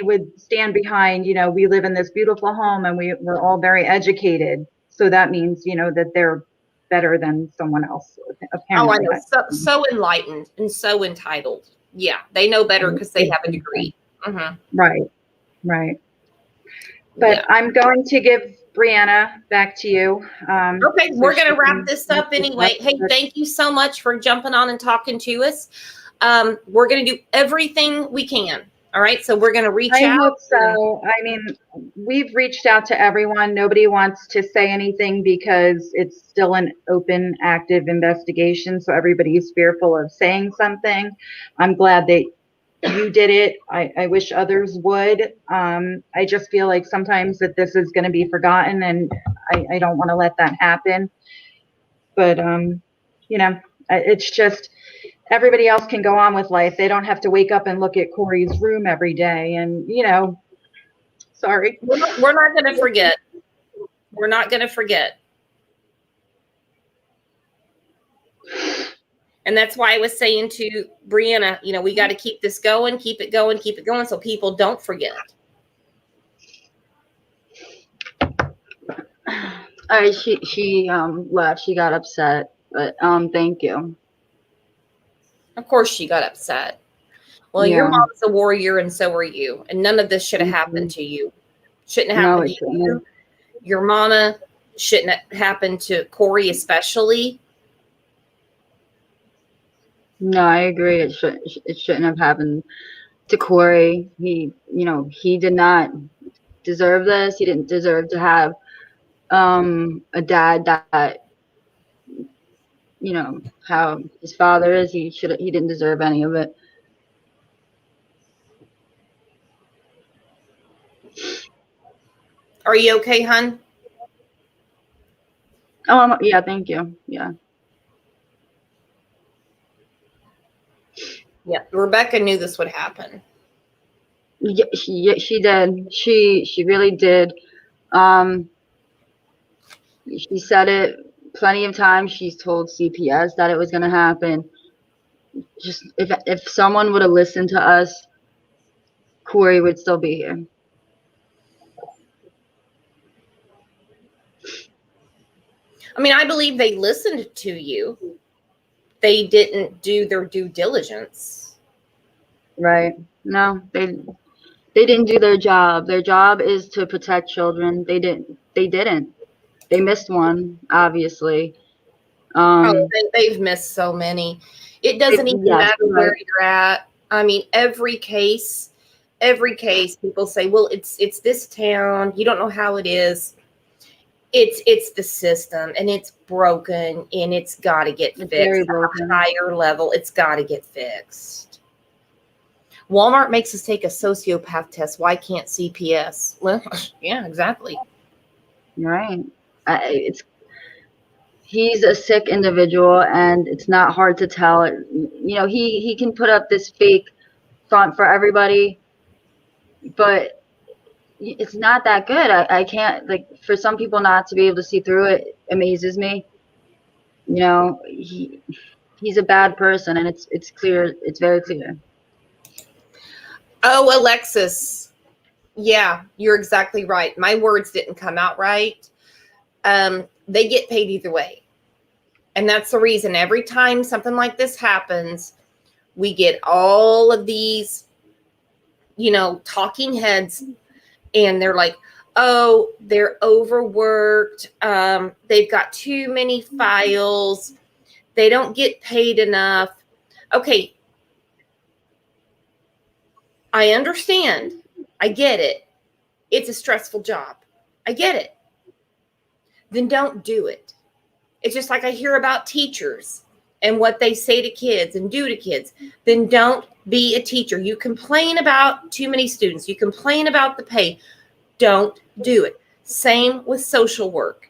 would stand behind, we live in this beautiful home and we're all very educated. So that means, that they're better than someone else. Apparently. Oh, I know. So enlightened and so entitled. Yeah, they know better because they have a degree. Mm-hmm. Right. But yeah. I'm going to give Brianna back to you. Okay, so we're going to wrap this up anyway. Hey, thank you so much for jumping on and talking to us. We're going to do everything we can. All right, so we're going to reach out. I hope so. We've reached out to everyone. Nobody wants to say anything because it's still an open, active investigation. So everybody's fearful of saying something. I'm glad that you did it. I wish others would. I just feel like sometimes that this is going to be forgotten, and I don't want to let that happen. But, it's just everybody else can go on with life. They don't have to wake up and look at Corey's room every day. And, sorry. We're not going to forget. We're not going to forget. And that's why I was saying to Brianna, you know, we got to keep this going, keep it going, keep it going, so people don't forget. All right, she left. She got upset, but thank you. Of course she got upset. Well, your Yeah. mom's a warrior and so are you. And none of this should have happened to you. Shouldn't have happened to you. Your mama shouldn't have happened to Corey especially. No, I agree. It shouldn't have happened to Corey. He, you know, he did not deserve this. He didn't deserve to have a dad that, you know, how his father is. He didn't deserve any of it. Are you okay, hun? Oh, yeah, thank you. Yeah. Yeah. Rebecca knew this would happen. Yeah, she did. She really did. She said it plenty of times. She's told CPS that it was going to happen. Just if someone would have listened to us, Corey would still be here. I mean, I believe they listened to you. They didn't do their due diligence. Right? No, they didn't do their job. Their job is to protect children. They didn't. They missed one, obviously. They've missed so many. It doesn't even matter where you're at. I mean, every case, people say, well, it's this town. You don't know how it is. It's the system, and it's broken, and it's got to get fixed. At a higher level, it's got to get fixed. Walmart makes us take a sociopath test. Why can't CPS? Well, yeah, exactly. Right. He's a sick individual, and it's not hard to tell. You know, he can put up this fake front for everybody, but it's not that good. I can't, like, for some people not to be able to see through it amazes me. You know, he's a bad person, and it's clear. It's very clear. Oh, Alexis. Yeah, you're exactly right. My words didn't come out right. They get paid either way. And that's the reason every time something like this happens, we get all of these, you know, talking heads, and they're like, oh, they're overworked. They've got too many files. They don't get paid enough. Okay. I understand. I get it. It's a stressful job. I get it. Then don't do it. It's just like I hear about teachers and what they say to kids and do to kids. Then don't be a teacher. You complain about too many students. You complain about the pay. Don't do it. Same with social work.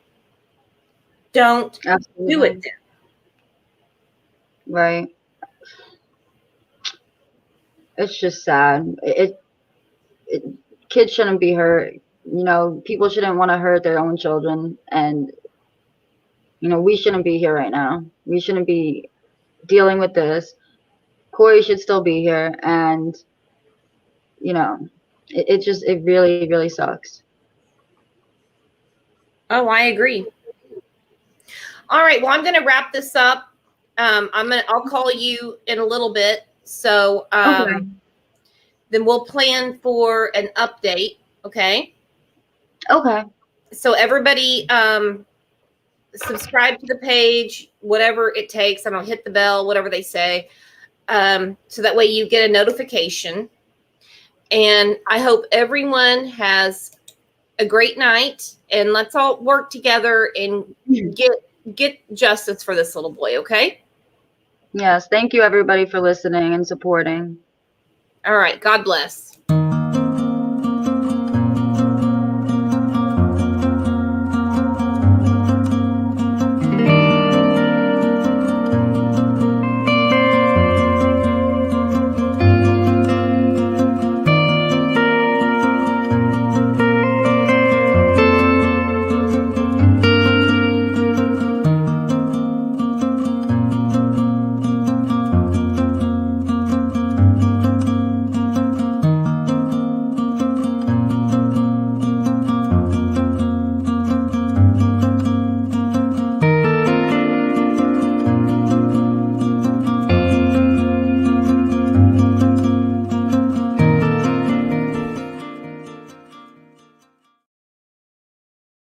Don't do it then. Right. It's just sad. Kids shouldn't be hurt. You know, people shouldn't want to hurt their own children, and you know, we shouldn't be here right now. We shouldn't be dealing with this. Corey should still be here, and you know, it really, really sucks. Oh, I agree. All right. Well, I'm going to wrap this up. I'll call you in a little bit. So Okay. Then we'll plan for an update. Okay. Okay. So everybody subscribe to the page, whatever it takes. I'm going to hit the bell, whatever they say. So that way you get a notification. And I hope everyone has a great night, and let's all work together and get justice for this little boy. Okay. Yes. Thank you, everybody, for listening and supporting. All right. God bless.